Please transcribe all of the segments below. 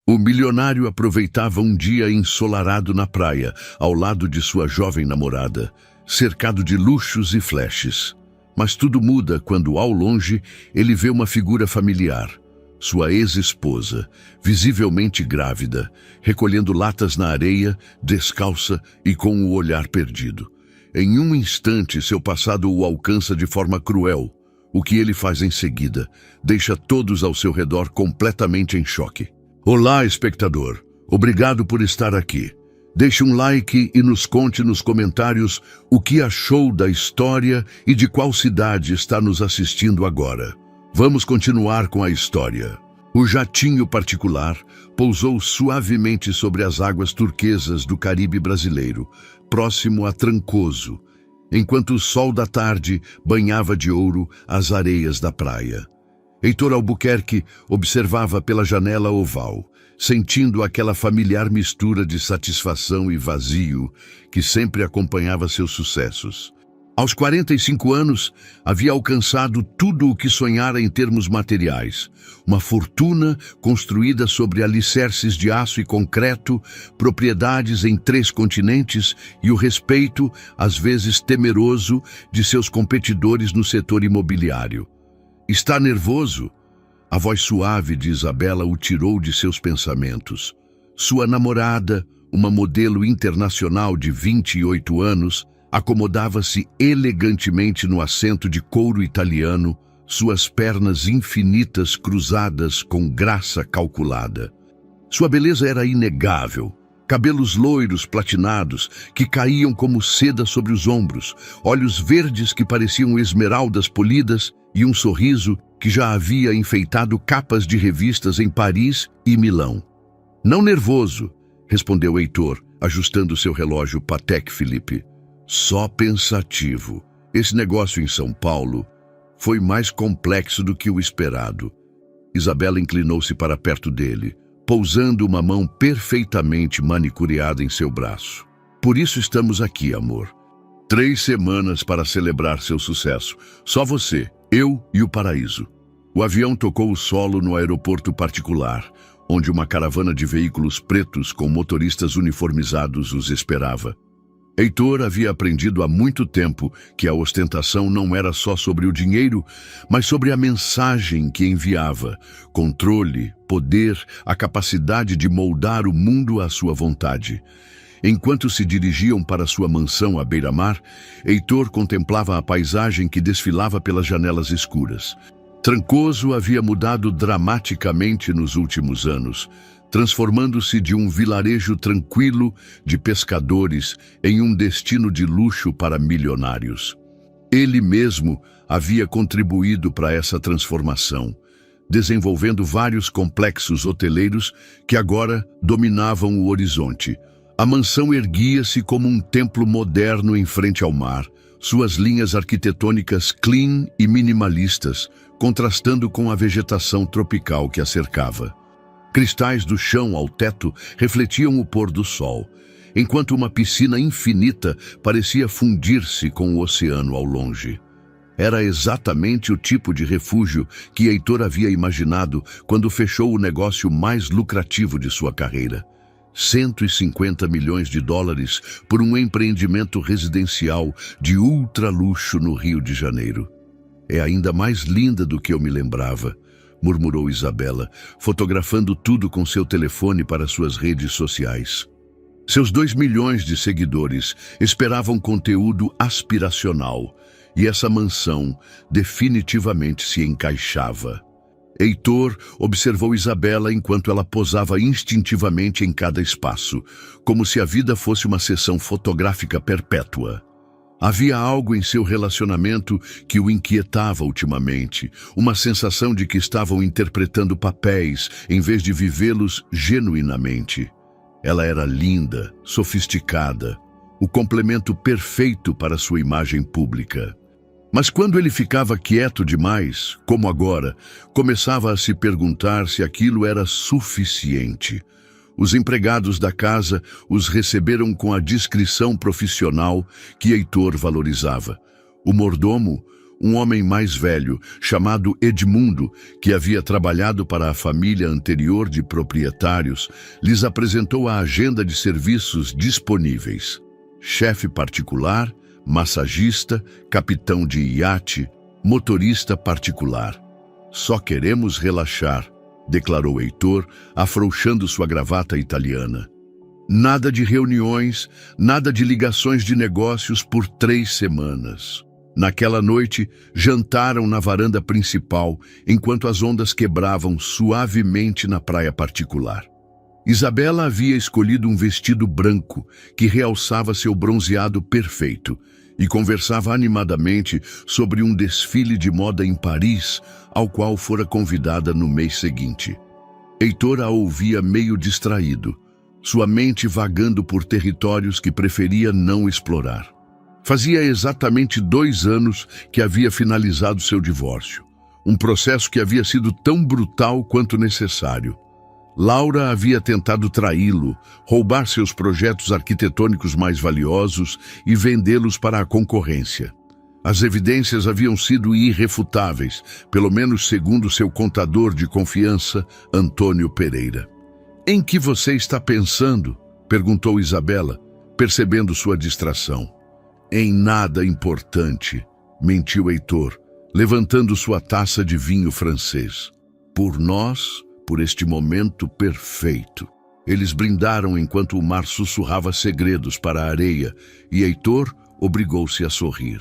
O milionário aproveitava um dia ensolarado na praia, ao lado de sua jovem namorada, cercado de luxos e flashes. Mas tudo muda quando, ao longe, ele vê uma figura familiar. Sua ex-esposa, visivelmente grávida, recolhendo latas na areia, descalça e com o olhar perdido. Em um instante, seu passado o alcança de forma cruel. O que ele faz em seguida deixa todos ao seu redor completamente em choque. Olá, espectador. Obrigado por estar aqui. Deixe um like e nos conte nos comentários o que achou da história e de qual cidade está nos assistindo agora. Vamos continuar com a história. O jatinho particular pousou suavemente sobre as águas turquesas do Caribe brasileiro, próximo a Trancoso, enquanto o sol da tarde banhava de ouro as areias da praia. Heitor Albuquerque observava pela janela oval, sentindo aquela familiar mistura de satisfação e vazio que sempre acompanhava seus sucessos. Aos 45 anos, havia alcançado tudo o que sonhara em termos materiais. Uma fortuna construída sobre alicerces de aço e concreto, propriedades em 3 continentes e o respeito, às vezes temeroso, de seus competidores no setor imobiliário. Está nervoso? A voz suave de Isabela o tirou de seus pensamentos. Sua namorada, uma modelo internacional de 28 anos, acomodava-se elegantemente no assento de couro italiano, suas pernas infinitas cruzadas com graça calculada. Sua beleza era inegável. Cabelos loiros platinados que caíam como seda sobre os ombros, olhos verdes que pareciam esmeraldas polidas e um sorriso que já havia enfeitado capas de revistas em Paris e Milão. Não nervoso, respondeu Heitor, ajustando seu relógio Patek Philippe. Só pensativo. Esse negócio em São Paulo foi mais complexo do que o esperado. Isabela inclinou-se para perto dele, pousando uma mão perfeitamente manicureada em seu braço. Por isso estamos aqui, amor. 3 semanas para celebrar seu sucesso. Só você, eu e o paraíso. O avião tocou o solo no aeroporto particular, onde uma caravana de veículos pretos com motoristas uniformizados os esperava. Heitor havia aprendido há muito tempo que a ostentação não era só sobre o dinheiro, mas sobre a mensagem que enviava, controle, poder, a capacidade de moldar o mundo à sua vontade. Enquanto se dirigiam para sua mansão à beira-mar, Heitor contemplava a paisagem que desfilava pelas janelas escuras. Trancoso havia mudado dramaticamente nos últimos anos, transformando-se de um vilarejo tranquilo de pescadores em um destino de luxo para milionários. Ele mesmo havia contribuído para essa transformação, desenvolvendo vários complexos hoteleiros que agora dominavam o horizonte. A mansão erguia-se como um templo moderno em frente ao mar, suas linhas arquitetônicas clean e minimalistas, contrastando com a vegetação tropical que a cercava. Cristais do chão ao teto refletiam o pôr do sol, enquanto uma piscina infinita parecia fundir-se com o oceano ao longe. Era exatamente o tipo de refúgio que Heitor havia imaginado quando fechou o negócio mais lucrativo de sua carreira. 150 milhões de dólares por um empreendimento residencial de ultra luxo no Rio de Janeiro. É ainda mais linda do que eu me lembrava, murmurou Isabela, fotografando tudo com seu telefone para suas redes sociais. Seus 2 milhões de seguidores esperavam conteúdo aspiracional, e essa mansão definitivamente se encaixava. Heitor observou Isabela enquanto ela posava instintivamente em cada espaço, como se a vida fosse uma sessão fotográfica perpétua. Havia algo em seu relacionamento que o inquietava ultimamente, uma sensação de que estavam interpretando papéis em vez de vivê-los genuinamente. Ela era linda, sofisticada, o complemento perfeito para sua imagem pública. Mas quando ele ficava quieto demais, como agora, começava a se perguntar se aquilo era suficiente. Os empregados da casa os receberam com a discrição profissional que Heitor valorizava. O mordomo, um homem mais velho, chamado Edmundo, que havia trabalhado para a família anterior de proprietários, lhes apresentou a agenda de serviços disponíveis. Chefe particular, massagista, capitão de iate, motorista particular. Só queremos relaxar, declarou Heitor, afrouxando sua gravata italiana. Nada de reuniões, nada de ligações de negócios por 3 semanas. Naquela noite, jantaram na varanda principal, enquanto as ondas quebravam suavemente na praia particular. Isabela havia escolhido um vestido branco que realçava seu bronzeado perfeito e conversava animadamente sobre um desfile de moda em Paris, ao qual fora convidada no mês seguinte. Heitor a ouvia meio distraído, sua mente vagando por territórios que preferia não explorar. Fazia exatamente 2 anos que havia finalizado seu divórcio, um processo que havia sido tão brutal quanto necessário. Laura havia tentado traí-lo, roubar seus projetos arquitetônicos mais valiosos e vendê-los para a concorrência. As evidências haviam sido irrefutáveis, pelo menos segundo seu contador de confiança, Antônio Pereira. "Em que você está pensando?" perguntou Isabela, percebendo sua distração. "Em nada importante", mentiu Heitor, levantando sua taça de vinho francês. "Por nós, por este momento perfeito." Eles brindaram enquanto o mar sussurrava segredos para a areia e Heitor obrigou-se a sorrir.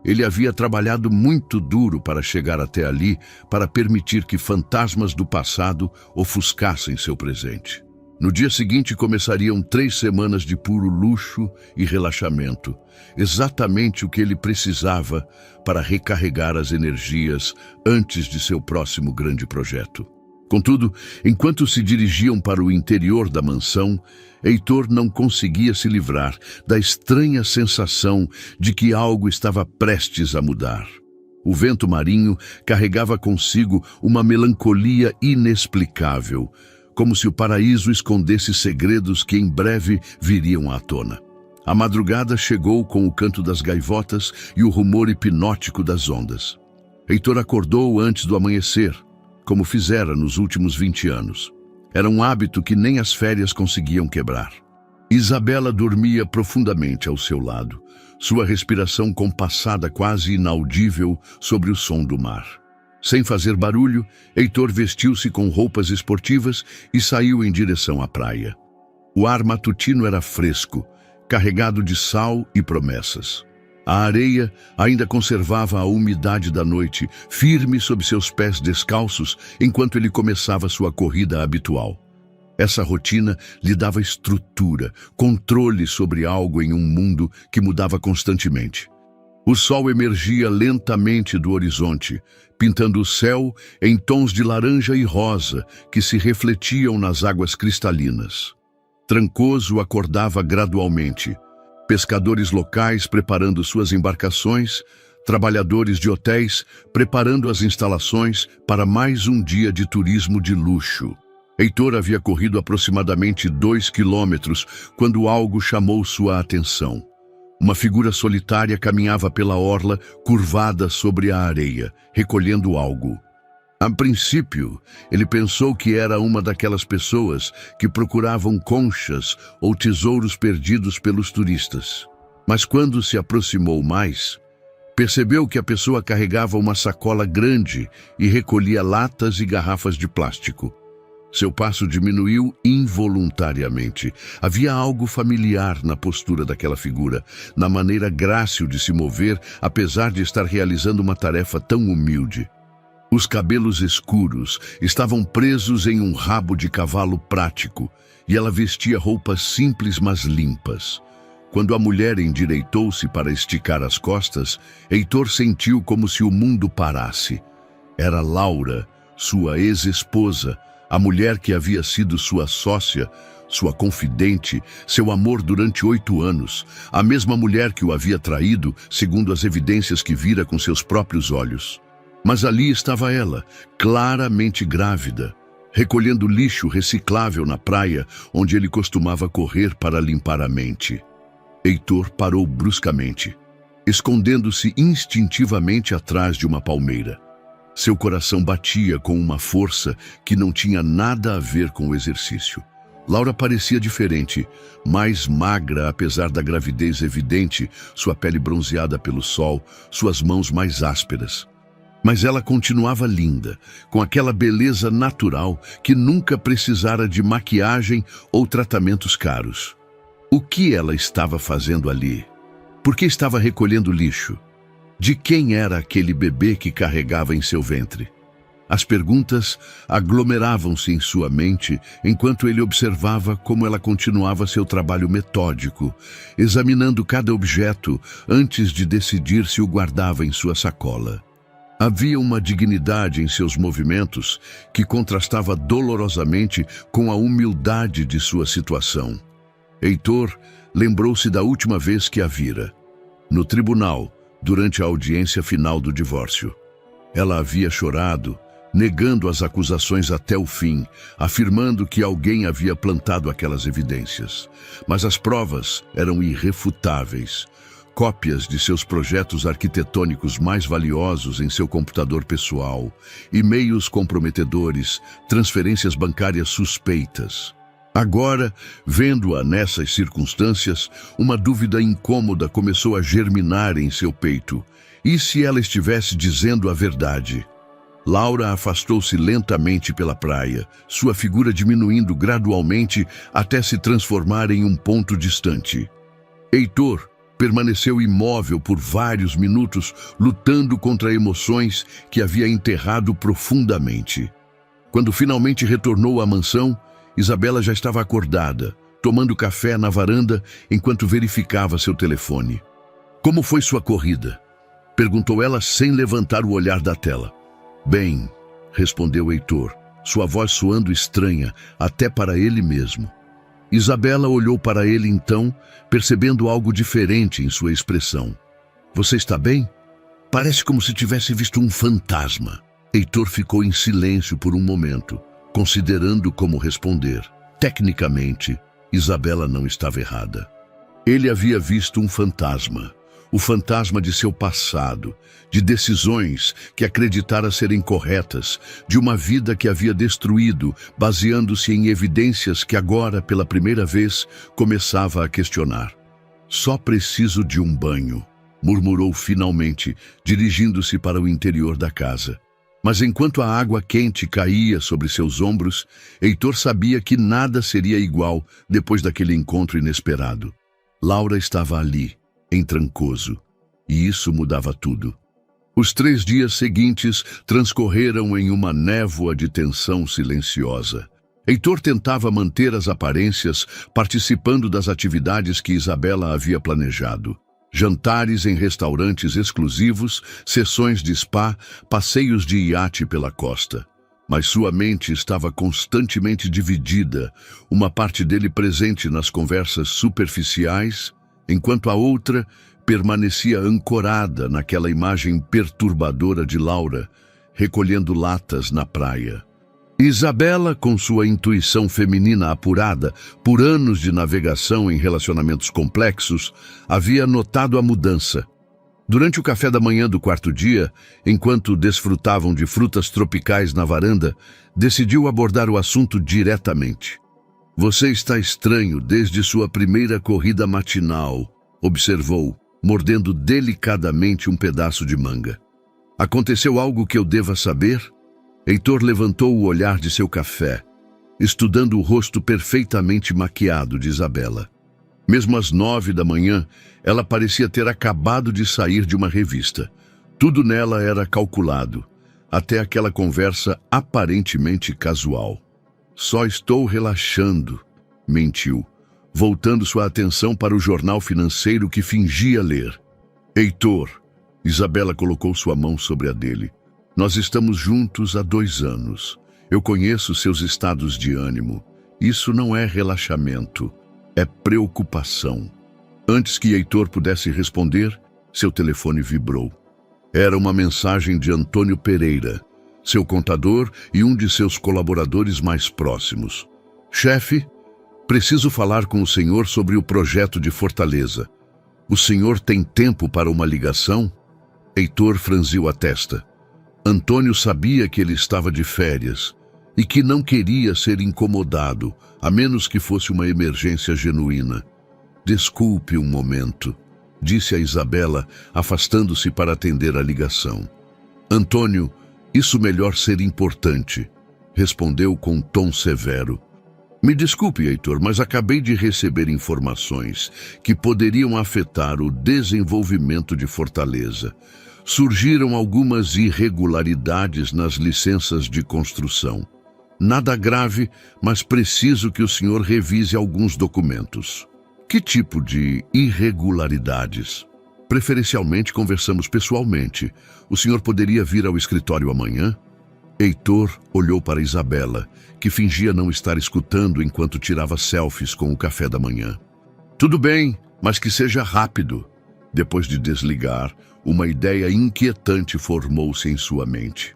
Ele havia trabalhado muito duro para chegar até ali, para permitir que fantasmas do passado ofuscassem seu presente. No dia seguinte começariam 3 semanas de puro luxo e relaxamento, exatamente o que ele precisava para recarregar as energias antes de seu próximo grande projeto. Contudo, enquanto se dirigiam para o interior da mansão, Heitor não conseguia se livrar da estranha sensação de que algo estava prestes a mudar. O vento marinho carregava consigo uma melancolia inexplicável, como se o paraíso escondesse segredos que em breve viriam à tona. A madrugada chegou com o canto das gaivotas e o rumor hipnótico das ondas. Heitor acordou antes do amanhecer, como fizera nos últimos 20 anos. Era um hábito que nem as férias conseguiam quebrar. Isabela dormia profundamente ao seu lado, sua respiração compassada quase inaudível sobre o som do mar. Sem fazer barulho, Heitor vestiu-se com roupas esportivas e saiu em direção à praia. O ar matutino era fresco, carregado de sal e promessas. A areia ainda conservava a umidade da noite, firme sob seus pés descalços, enquanto ele começava sua corrida habitual. Essa rotina lhe dava estrutura, controle sobre algo em um mundo que mudava constantemente. O sol emergia lentamente do horizonte, pintando o céu em tons de laranja e rosa que se refletiam nas águas cristalinas. Trancoso acordava gradualmente. Pescadores locais preparando suas embarcações, trabalhadores de hotéis preparando as instalações para mais um dia de turismo de luxo. Heitor havia corrido aproximadamente 2 quilômetros quando algo chamou sua atenção. Uma figura solitária caminhava pela orla, curvada sobre a areia, recolhendo algo. A princípio, ele pensou que era uma daquelas pessoas que procuravam conchas ou tesouros perdidos pelos turistas. Mas quando se aproximou mais, percebeu que a pessoa carregava uma sacola grande e recolhia latas e garrafas de plástico. Seu passo diminuiu involuntariamente. Havia algo familiar na postura daquela figura, na maneira grácil de se mover, apesar de estar realizando uma tarefa tão humilde. Os cabelos escuros estavam presos em um rabo de cavalo prático, e ela vestia roupas simples mas limpas. Quando a mulher endireitou-se para esticar as costas, Heitor sentiu como se o mundo parasse. Era Laura, sua ex-esposa, a mulher que havia sido sua sócia, sua confidente, seu amor durante 8 anos, a mesma mulher que o havia traído, segundo as evidências que vira com seus próprios olhos. Mas ali estava ela, claramente grávida, recolhendo lixo reciclável na praia onde ele costumava correr para limpar a mente. Heitor parou bruscamente. escondendo-se instintivamente atrás de uma palmeira. Seu coração batia com uma força que não tinha nada a ver com o exercício. Laura parecia diferente, mais magra apesar da gravidez evidente, sua pele bronzeada pelo sol, suas mãos mais ásperas. Mas ela continuava linda, com aquela beleza natural que nunca precisara de maquiagem ou tratamentos caros. O que ela estava fazendo ali? Por que estava recolhendo lixo? De quem era aquele bebê que carregava em seu ventre? As perguntas aglomeravam-se em sua mente enquanto ele observava como ela continuava seu trabalho metódico, examinando cada objeto antes de decidir se o guardava em sua sacola. Havia uma dignidade em seus movimentos que contrastava dolorosamente com a humildade de sua situação. Heitor lembrou-se da última vez que a vira, no tribunal, durante a audiência final do divórcio. Ela havia chorado, negando as acusações até o fim, afirmando que alguém havia plantado aquelas evidências. Mas as provas eram irrefutáveis. Cópias de seus projetos arquitetônicos mais valiosos em seu computador pessoal, e-mails comprometedores, transferências bancárias suspeitas. Agora, vendo-a nessas circunstâncias, uma dúvida incômoda começou a germinar em seu peito. E se ela estivesse dizendo a verdade? Laura afastou-se lentamente pela praia, sua figura diminuindo gradualmente até se transformar em um ponto distante. Heitor permaneceu imóvel por vários minutos, lutando contra emoções que havia enterrado profundamente. Quando finalmente retornou à mansão, Isabela já estava acordada, tomando café na varanda enquanto verificava seu telefone. "Como foi sua corrida?" perguntou ela sem levantar o olhar da tela. "Bem", respondeu Heitor, sua voz soando estranha, até para ele mesmo. Isabela olhou para ele então, percebendo algo diferente em sua expressão. "Você está bem? Parece como se tivesse visto um fantasma." Heitor ficou em silêncio por um momento, considerando como responder. Tecnicamente, Isabela não estava errada. Ele havia visto um fantasma. O fantasma de seu passado, de decisões que acreditara serem corretas, de uma vida que havia destruído, baseando-se em evidências que agora, pela primeira vez, começava a questionar. "Só preciso de um banho", murmurou finalmente, dirigindo-se para o interior da casa. Mas enquanto a água quente caía sobre seus ombros, Heitor sabia que nada seria igual depois daquele encontro inesperado. Laura estava ali, em Trancoso, e isso mudava tudo. Os 3 dias seguintes transcorreram em uma névoa de tensão silenciosa. Heitor tentava manter as aparências, participando das atividades que Isabela havia planejado. Jantares em restaurantes exclusivos, sessões de spa, passeios de iate pela costa. Mas sua mente estava constantemente dividida, uma parte dele presente nas conversas superficiais, enquanto a outra permanecia ancorada naquela imagem perturbadora de Laura, recolhendo latas na praia. Isabela, com sua intuição feminina apurada por anos de navegação em relacionamentos complexos, havia notado a mudança. Durante o café da manhã do 4º dia, enquanto desfrutavam de frutas tropicais na varanda, decidiu abordar o assunto diretamente. "Você está estranho desde sua primeira corrida matinal", observou, mordendo delicadamente um pedaço de manga. "Aconteceu algo que eu deva saber?" Heitor levantou o olhar de seu café, estudando o rosto perfeitamente maquiado de Isabela. Mesmo às 9 da manhã, ela parecia ter acabado de sair de uma revista. Tudo nela era calculado, até aquela conversa aparentemente casual. "Só estou relaxando", mentiu, voltando sua atenção para o jornal financeiro que fingia ler. "Heitor", Isabela colocou sua mão sobre a dele. "Nós estamos juntos há 2 anos. Eu conheço seus estados de ânimo. Isso não é relaxamento, é preocupação." Antes que Heitor pudesse responder, seu telefone vibrou. Era uma mensagem de Antônio Pereira, seu contador e um de seus colaboradores mais próximos. "Chefe, preciso falar com o senhor sobre o projeto de Fortaleza." O senhor tem tempo para uma ligação? Heitor franziu a testa. Antônio sabia que ele estava de férias e que não queria ser incomodado, a menos que fosse uma emergência genuína. Desculpe um momento, disse a Isabela, afastando-se para atender a ligação. Antônio, isso melhor ser importante, respondeu com tom severo. Me desculpe, Heitor, mas acabei de receber informações que poderiam afetar o desenvolvimento de Fortaleza. Surgiram algumas irregularidades nas licenças de construção. Nada grave, mas preciso que o senhor revise alguns documentos. Que tipo de irregularidades? Preferencialmente conversamos pessoalmente. O senhor poderia vir ao escritório amanhã? Heitor olhou para Isabela, que fingia não estar escutando enquanto tirava selfies com o café da manhã. Tudo bem, mas que seja rápido. Depois de desligar, uma ideia inquietante formou-se em sua mente.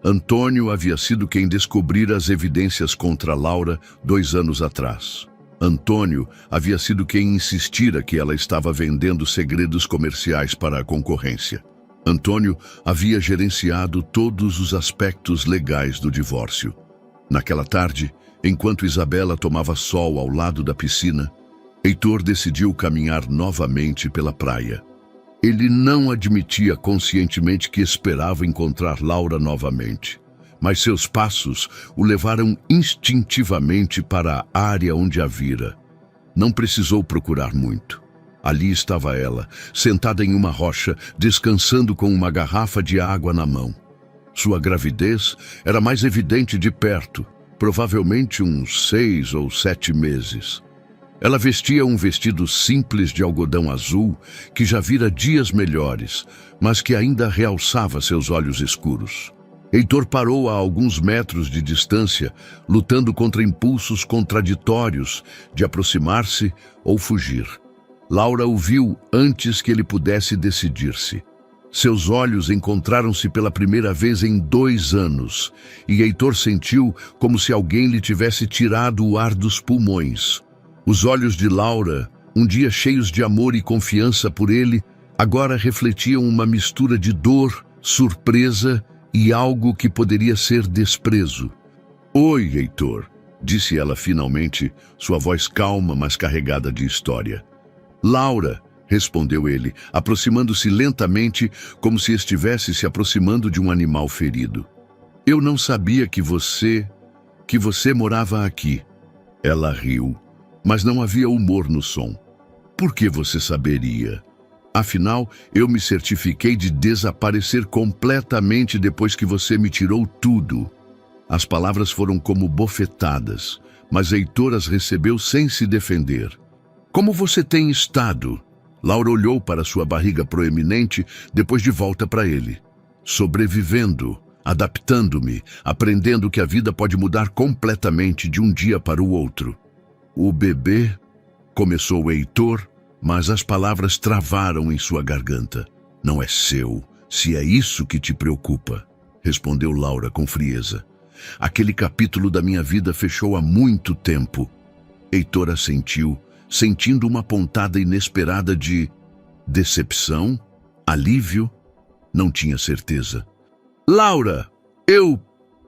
Antônio havia sido quem descobrira as evidências contra Laura 2 anos atrás. Antônio havia sido quem insistira que ela estava vendendo segredos comerciais para a concorrência. Antônio havia gerenciado todos os aspectos legais do divórcio. Naquela tarde, enquanto Isabela tomava sol ao lado da piscina, Heitor decidiu caminhar novamente pela praia. Ele não admitia conscientemente que esperava encontrar Laura novamente, mas seus passos o levaram instintivamente para a área onde a vira. Não precisou procurar muito. Ali estava ela, sentada em uma rocha, descansando com uma garrafa de água na mão. Sua gravidez era mais evidente de perto, provavelmente uns 6 ou 7 meses. Ela vestia um vestido simples de algodão azul, que já vira dias melhores, mas que ainda realçava seus olhos escuros. Heitor parou a alguns metros de distância, lutando contra impulsos contraditórios de aproximar-se ou fugir. Laura o viu antes que ele pudesse decidir-se. Seus olhos encontraram-se pela primeira vez em 2 anos, e Heitor sentiu como se alguém lhe tivesse tirado o ar dos pulmões. Os olhos de Laura, um dia cheios de amor e confiança por ele, agora refletiam uma mistura de dor, surpresa e algo que poderia ser desprezo. Oi, Heitor, disse ela finalmente, sua voz calma, mas carregada de história. Laura, respondeu ele, aproximando-se lentamente, como se estivesse se aproximando de um animal ferido. Eu não sabia que você morava aqui. Ela riu, mas não havia humor no som. Por que você saberia? Afinal, eu me certifiquei de desaparecer completamente depois que você me tirou tudo. As palavras foram como bofetadas, mas Heitor as recebeu sem se defender. Como você tem estado? Laura olhou para sua barriga proeminente, depois de volta para ele. Sobrevivendo, adaptando-me, aprendendo que a vida pode mudar completamente de um dia para o outro. O bebê, começou Heitor, mas as palavras travaram em sua garganta. Não é seu, se é isso que te preocupa, respondeu Laura com frieza. Aquele capítulo da minha vida fechou há muito tempo. Heitor assentiu, sentindo uma pontada inesperada de decepção, alívio, não tinha certeza. Laura,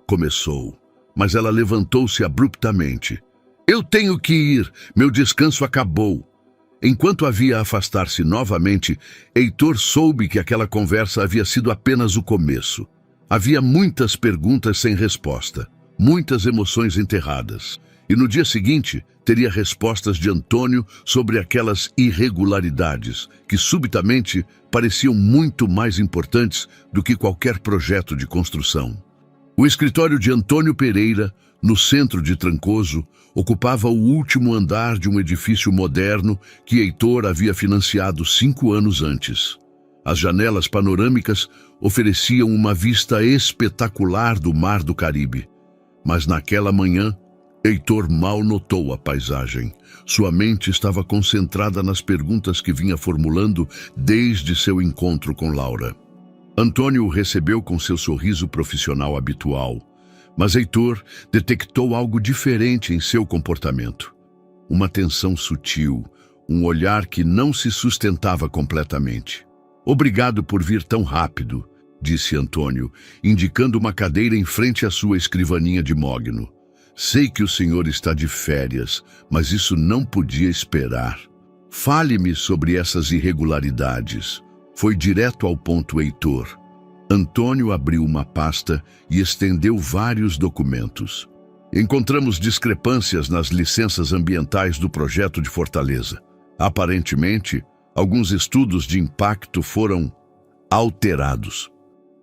começou, mas ela levantou-se abruptamente. Eu tenho que ir, meu descanso acabou. Enquanto havia a afastar-se novamente, Heitor soube que aquela conversa havia sido apenas o começo. Havia muitas perguntas sem resposta, muitas emoções enterradas. E no dia seguinte, teria respostas de Antônio sobre aquelas irregularidades que subitamente pareciam muito mais importantes do que qualquer projeto de construção. O escritório de Antônio Pereira, no centro de Trancoso, ocupava o último andar de um edifício moderno que Heitor havia financiado 5 anos antes. As janelas panorâmicas ofereciam uma vista espetacular do Mar do Caribe. Mas naquela manhã, Heitor mal notou a paisagem. Sua mente estava concentrada nas perguntas que vinha formulando desde seu encontro com Laura. Antônio o recebeu com seu sorriso profissional habitual, mas Heitor detectou algo diferente em seu comportamento. Uma tensão sutil, um olhar que não se sustentava completamente. Obrigado por vir tão rápido, disse Antônio, indicando uma cadeira em frente à sua escrivaninha de mogno. Sei que o senhor está de férias, mas isso não podia esperar. Fale-me sobre essas irregularidades. Foi direto ao ponto, Heitor. Antônio abriu uma pasta e estendeu vários documentos. Encontramos discrepâncias nas licenças ambientais do projeto de Fortaleza. Aparentemente, alguns estudos de impacto foram alterados.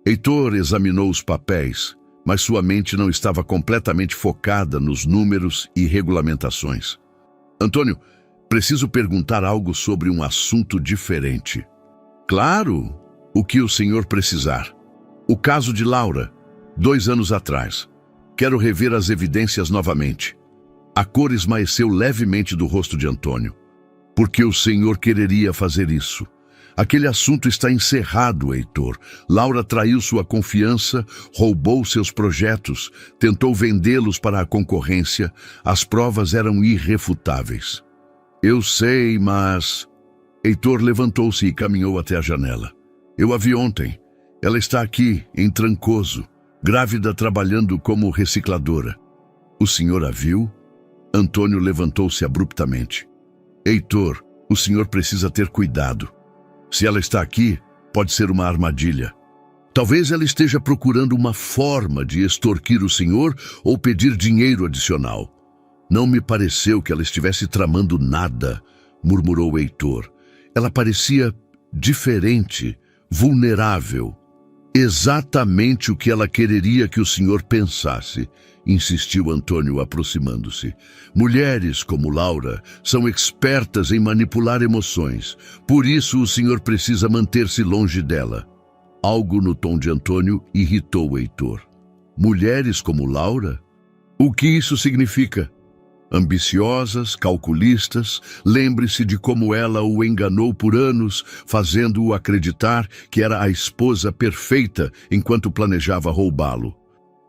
Heitor examinou os papéis, mas sua mente não estava completamente focada nos números e regulamentações. Antônio, preciso perguntar algo sobre um assunto diferente. Claro, o que o senhor precisar. O caso de Laura, 2 anos atrás. Quero rever as evidências novamente. A cor esmaeceu levemente do rosto de Antônio. Por que o senhor quereria fazer isso? Aquele assunto está encerrado, Heitor. Laura traiu sua confiança, roubou seus projetos, tentou vendê-los para a concorrência. As provas eram irrefutáveis. Eu sei, mas... Heitor levantou-se e caminhou até a janela. Eu a vi ontem. Ela está aqui, em Trancoso, grávida, trabalhando como recicladora. O senhor a viu? Antônio levantou-se abruptamente. Heitor, o senhor precisa ter cuidado. Se ela está aqui, pode ser uma armadilha. Talvez ela esteja procurando uma forma de extorquir o senhor ou pedir dinheiro adicional. Não me pareceu que ela estivesse tramando nada, murmurou Heitor. Ela parecia diferente, vulnerável. Exatamente o que ela quereria que o senhor pensasse, insistiu Antônio, aproximando-se. Mulheres como Laura são expertas em manipular emoções. Por isso o senhor precisa manter-se longe dela. Algo no tom de Antônio irritou Heitor. Mulheres como Laura? O que isso significa? Ambiciosas, calculistas, lembre-se de como ela o enganou por anos, fazendo-o acreditar que era a esposa perfeita enquanto planejava roubá-lo.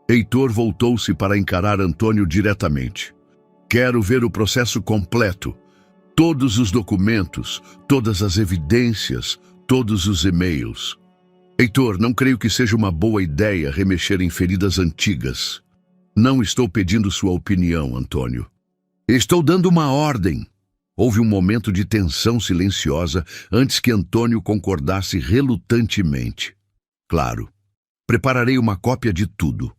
Heitor voltou-se para encarar Antônio diretamente. Quero ver o processo completo. Todos os documentos, todas as evidências, todos os e-mails. Heitor, não creio que seja uma boa ideia remexer em feridas antigas. Não estou pedindo sua opinião, Antônio. Estou dando uma ordem. Houve um momento de tensão silenciosa antes que Antônio concordasse relutantemente. Claro, prepararei uma cópia de tudo.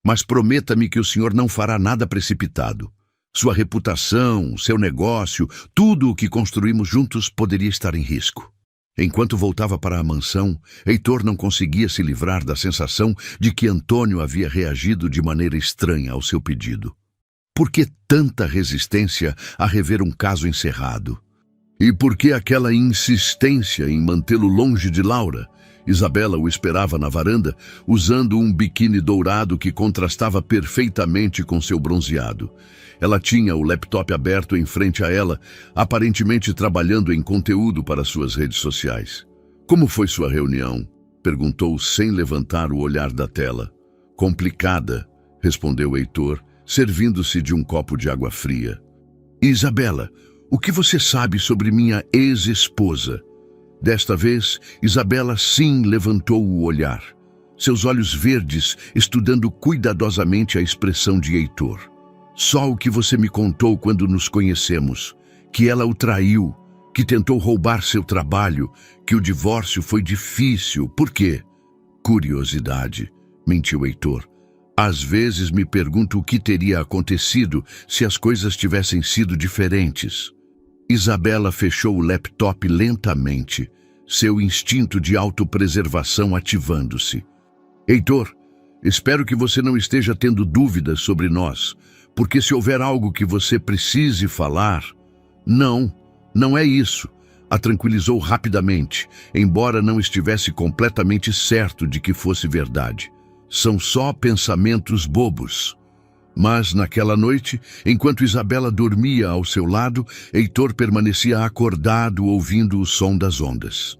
Mas prometa-me que o senhor não fará nada precipitado. Sua reputação, seu negócio, tudo o que construímos juntos poderia estar em risco. Enquanto voltava para a mansão, Heitor não conseguia se livrar da sensação de que Antônio havia reagido de maneira estranha ao seu pedido. Por que tanta resistência a rever um caso encerrado? E por que aquela insistência em mantê-lo longe de Laura? Isabela o esperava na varanda, usando um biquíni dourado que contrastava perfeitamente com seu bronzeado. Ela tinha o laptop aberto em frente a ela, aparentemente trabalhando em conteúdo para suas redes sociais. Como foi sua reunião? Perguntou sem levantar o olhar da tela. Complicada, respondeu Heitor, servindo-se de um copo de água fria. Isabela, o que você sabe sobre minha ex-esposa? Desta vez, Isabela sim levantou o olhar, seus olhos verdes estudando cuidadosamente a expressão de Heitor. Só o que você me contou quando nos conhecemos, que ela o traiu, que tentou roubar seu trabalho, que o divórcio foi difícil. Por quê? Curiosidade, mentiu Heitor. Às vezes me pergunto o que teria acontecido se as coisas tivessem sido diferentes. Isabela fechou o laptop lentamente, seu instinto de autopreservação ativando-se. Heitor, espero que você não esteja tendo dúvidas sobre nós, porque se houver algo que você precise falar... Não é isso, a tranquilizou rapidamente, embora não estivesse completamente certo de que fosse verdade. São só pensamentos bobos. Mas, naquela noite, enquanto Isabela dormia ao seu lado, Heitor permanecia acordado ouvindo o som das ondas.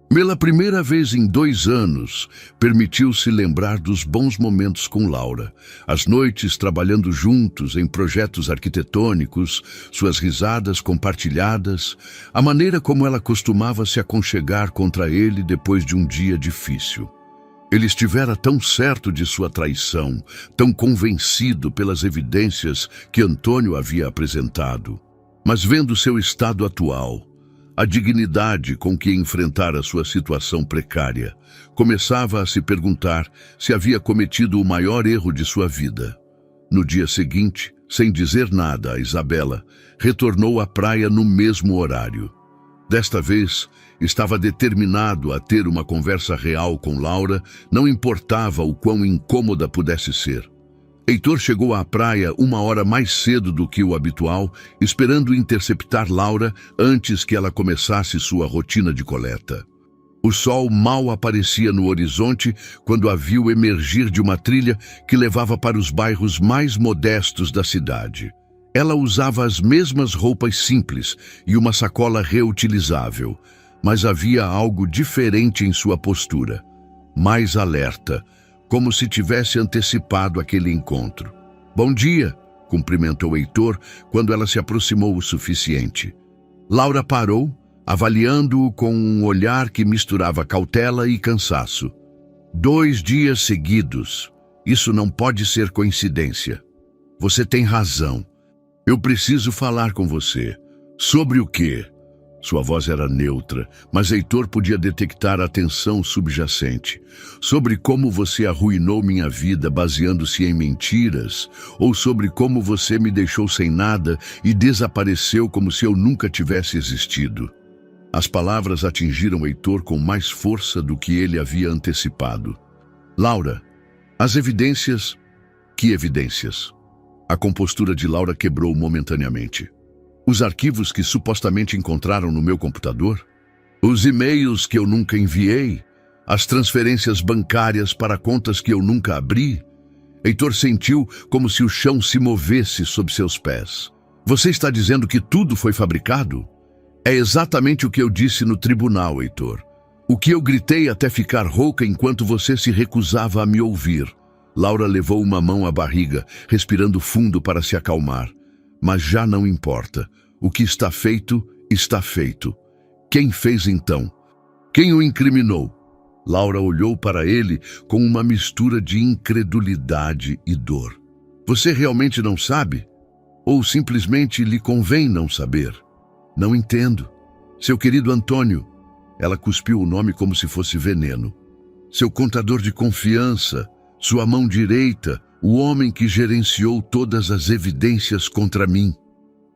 Pela primeira vez em 2 anos, permitiu-se lembrar dos bons momentos com Laura. As noites trabalhando juntos em projetos arquitetônicos, suas risadas compartilhadas, a maneira como ela costumava se aconchegar contra ele depois de um dia difícil. Ele estivera tão certo de sua traição, tão convencido pelas evidências que Antônio havia apresentado. Mas vendo seu estado atual, a dignidade com que enfrentara sua situação precária, começava a se perguntar se havia cometido o maior erro de sua vida. No dia seguinte, sem dizer nada a Isabela, retornou à praia no mesmo horário. Desta vez, estava determinado a ter uma conversa real com Laura, não importava o quão incômoda pudesse ser. Heitor chegou à praia 1 hora mais cedo do que o habitual, esperando interceptar Laura antes que ela começasse sua rotina de coleta. O sol mal aparecia no horizonte quando a viu emergir de uma trilha que levava para os bairros mais modestos da cidade. Ela usava as mesmas roupas simples e uma sacola reutilizável, mas havia algo diferente em sua postura, mais alerta, como se tivesse antecipado aquele encontro. "Bom dia", cumprimentou Heitor quando ela se aproximou o suficiente. Laura parou, avaliando-o com um olhar que misturava cautela e cansaço. 2 dias seguidos. Isso não pode ser coincidência. Você tem razão. Eu preciso falar com você. Sobre o quê? Sua voz era neutra, mas Heitor podia detectar a tensão subjacente. Sobre como você arruinou minha vida baseando-se em mentiras, ou sobre como você me deixou sem nada e desapareceu como se eu nunca tivesse existido. As palavras atingiram Heitor com mais força do que ele havia antecipado. Laura, as evidências... Que evidências? A compostura de Laura quebrou momentaneamente. Os arquivos que supostamente encontraram no meu computador? Os e-mails que eu nunca enviei? As transferências bancárias para contas que eu nunca abri? Heitor sentiu como se o chão se movesse sob seus pés. Você está dizendo que tudo foi fabricado? É exatamente o que eu disse no tribunal, Heitor. O que eu gritei até ficar rouca enquanto você se recusava a me ouvir. Laura levou uma mão à barriga, respirando fundo para se acalmar. Mas já não importa. O que está feito, está feito. Quem fez então? Quem o incriminou? Laura olhou para ele com uma mistura de incredulidade e dor. Você realmente não sabe? Ou simplesmente lhe convém não saber? Não entendo. Seu querido Antônio. Ela cuspiu o nome como se fosse veneno. Seu contador de confiança, sua mão direita, o homem que gerenciou todas as evidências contra mim.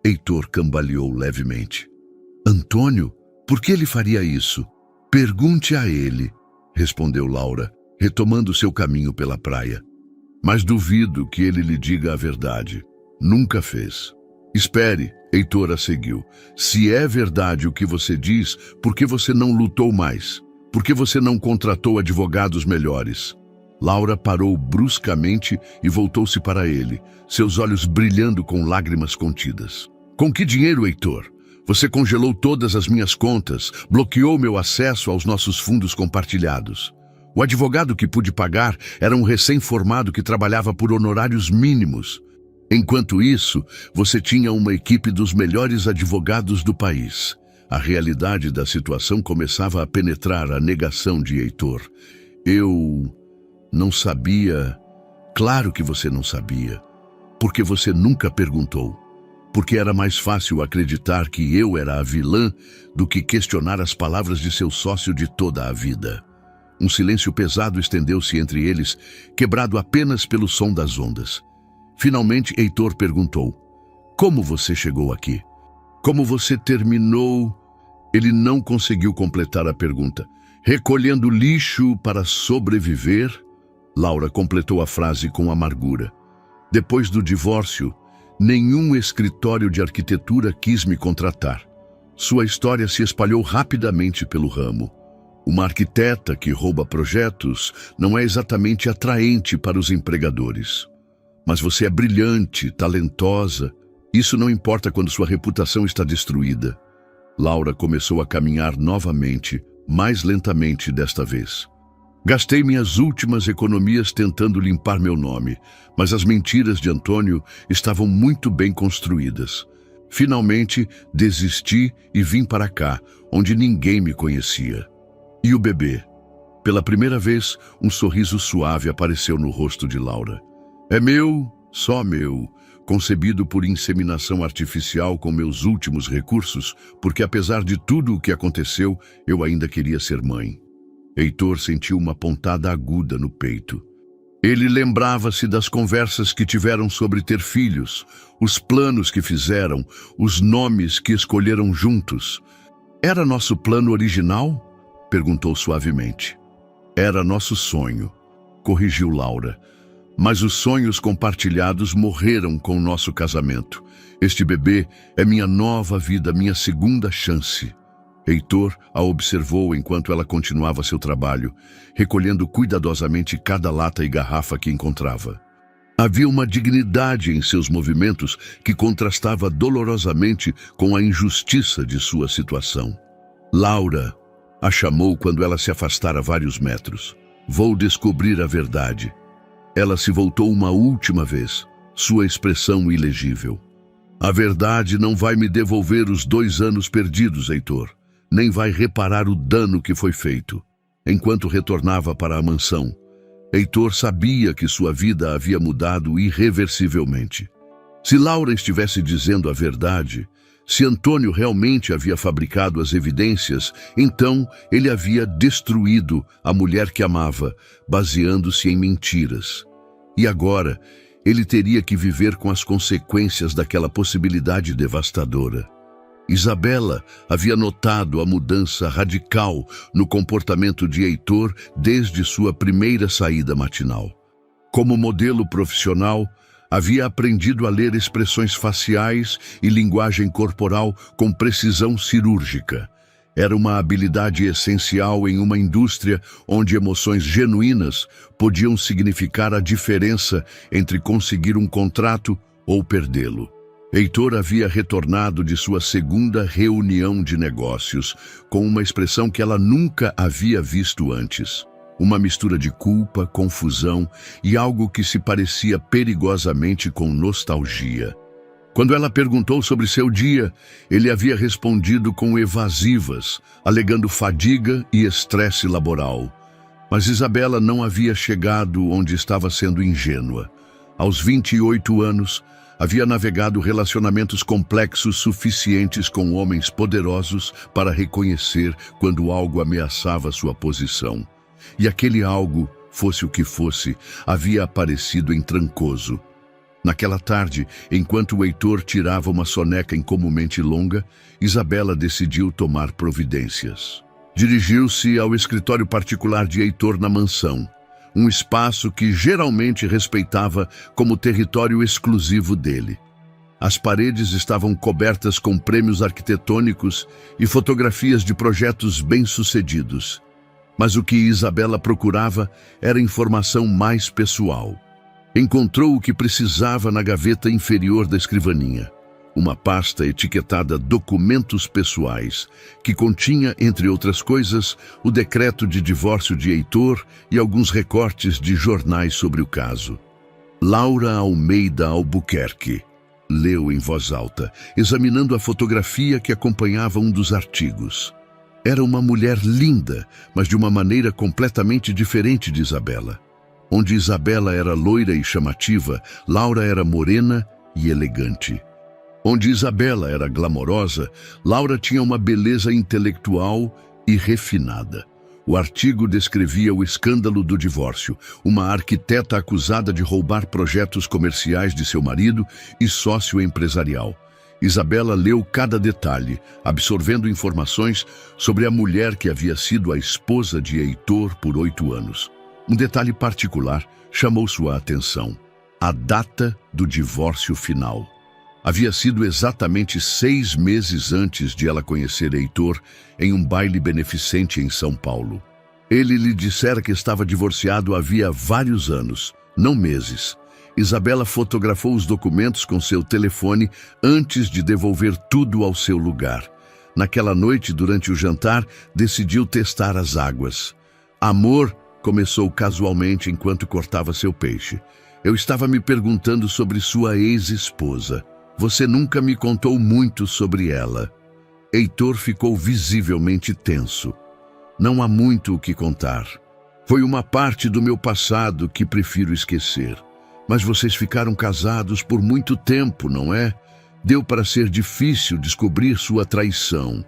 Heitor cambaleou levemente. Antônio? Por que ele faria isso? Pergunte a ele, respondeu Laura, retomando seu caminho pela praia. Mas duvido que ele lhe diga a verdade. Nunca fez. Espere, Heitor a seguiu. Se é verdade o que você diz, por que você não lutou mais? Por que você não contratou advogados melhores? Laura parou bruscamente e voltou-se para ele, seus olhos brilhando com lágrimas contidas. Com que dinheiro, Heitor? Você congelou todas as minhas contas, bloqueou meu acesso aos nossos fundos compartilhados. O advogado que pude pagar era um recém-formado que trabalhava por honorários mínimos. Enquanto isso, você tinha uma equipe dos melhores advogados do país. A realidade da situação começava a penetrar a negação de Heitor. Eu... não sabia. Claro que você não sabia. Porque você nunca perguntou. Porque era mais fácil acreditar que eu era a vilã do que questionar as palavras de seu sócio de toda a vida. Um silêncio pesado estendeu-se entre eles, quebrado apenas pelo som das ondas. Finalmente, Heitor perguntou: como você chegou aqui? Como você terminou? Ele não conseguiu completar a pergunta. Recolhendo lixo para sobreviver? Laura completou a frase com amargura. Depois do divórcio, nenhum escritório de arquitetura quis me contratar. Sua história se espalhou rapidamente pelo ramo. Uma arquiteta que rouba projetos não é exatamente atraente para os empregadores. Mas você é brilhante, talentosa. Isso não importa quando sua reputação está destruída. Laura começou a caminhar novamente, mais lentamente desta vez. Gastei minhas últimas economias tentando limpar meu nome, mas as mentiras de Antônio estavam muito bem construídas. Finalmente, desisti e vim para cá, onde ninguém me conhecia. E o bebê? Pela primeira vez, um sorriso suave apareceu no rosto de Laura. É meu, só meu, concebido por inseminação artificial com meus últimos recursos, porque apesar de tudo o que aconteceu, eu ainda queria ser mãe. Heitor sentiu uma pontada aguda no peito. Ele lembrava-se das conversas que tiveram sobre ter filhos, os planos que fizeram, os nomes que escolheram juntos. Era nosso plano original? Perguntou suavemente. Era nosso sonho, corrigiu Laura. Mas os sonhos compartilhados morreram com o nosso casamento. Este bebê é minha nova vida, minha segunda chance. Heitor a observou enquanto ela continuava seu trabalho, recolhendo cuidadosamente cada lata e garrafa que encontrava. Havia uma dignidade em seus movimentos que contrastava dolorosamente com a injustiça de sua situação. Laura a chamou quando ela se afastara vários metros. Vou descobrir a verdade. Ela se voltou uma última vez, sua expressão ilegível. A verdade não vai me devolver os 2 anos perdidos, Heitor. Nem vai reparar o dano que foi feito. Enquanto retornava para a mansão, Heitor sabia que sua vida havia mudado irreversivelmente. Se Laura estivesse dizendo a verdade, se Antônio realmente havia fabricado as evidências, então ele havia destruído a mulher que amava, baseando-se em mentiras. E agora, ele teria que viver com as consequências daquela possibilidade devastadora. Isabela havia notado a mudança radical no comportamento de Heitor desde sua primeira saída matinal. Como modelo profissional, havia aprendido a ler expressões faciais e linguagem corporal com precisão cirúrgica. Era uma habilidade essencial em uma indústria onde emoções genuínas podiam significar a diferença entre conseguir um contrato ou perdê-lo. Heitor havia retornado de sua segunda reunião de negócios, com uma expressão que ela nunca havia visto antes. Uma mistura de culpa, confusão e algo que se parecia perigosamente com nostalgia. Quando ela perguntou sobre seu dia, ele havia respondido com evasivas, alegando fadiga e estresse laboral. Mas Isabela não havia chegado onde estava sendo ingênua. Aos 28 anos, havia navegado relacionamentos complexos suficientes com homens poderosos para reconhecer quando algo ameaçava sua posição. E aquele algo, fosse o que fosse, havia aparecido em Trancoso. Naquela tarde, enquanto o Heitor tirava uma soneca incomumente longa, Isabela decidiu tomar providências. Dirigiu-se ao escritório particular de Heitor na mansão, um espaço que geralmente respeitava como território exclusivo dele. As paredes estavam cobertas com prêmios arquitetônicos e fotografias de projetos bem-sucedidos. Mas o que Isabela procurava era informação mais pessoal. Encontrou o que precisava na gaveta inferior da escrivaninha. Uma pasta etiquetada Documentos Pessoais, que continha, entre outras coisas, o decreto de divórcio de Heitor e alguns recortes de jornais sobre o caso. Laura Almeida Albuquerque, leu em voz alta, examinando a fotografia que acompanhava um dos artigos. Era uma mulher linda, mas de uma maneira completamente diferente de Isabela. Onde Isabela era loira e chamativa, Laura era morena e elegante. Onde Isabela era glamourosa, Laura tinha uma beleza intelectual e refinada. O artigo descrevia o escândalo do divórcio, uma arquiteta acusada de roubar projetos comerciais de seu marido e sócio empresarial. Isabela leu cada detalhe, absorvendo informações sobre a mulher que havia sido a esposa de Heitor por 8 anos. Um detalhe particular chamou sua atenção: a data do divórcio final. Havia sido exatamente 6 meses antes de ela conhecer Heitor em um baile beneficente em São Paulo. Ele lhe dissera que estava divorciado havia vários anos, não meses. Isabela fotografou os documentos com seu telefone antes de devolver tudo ao seu lugar. Naquela noite, durante o jantar, decidiu testar as águas. Amor, começou casualmente enquanto cortava seu peixe. Eu estava me perguntando sobre sua ex-esposa. Você nunca me contou muito sobre ela. Heitor ficou visivelmente tenso. Não há muito o que contar. Foi uma parte do meu passado que prefiro esquecer. Mas vocês ficaram casados por muito tempo, não é? Deu para ser difícil descobrir sua traição.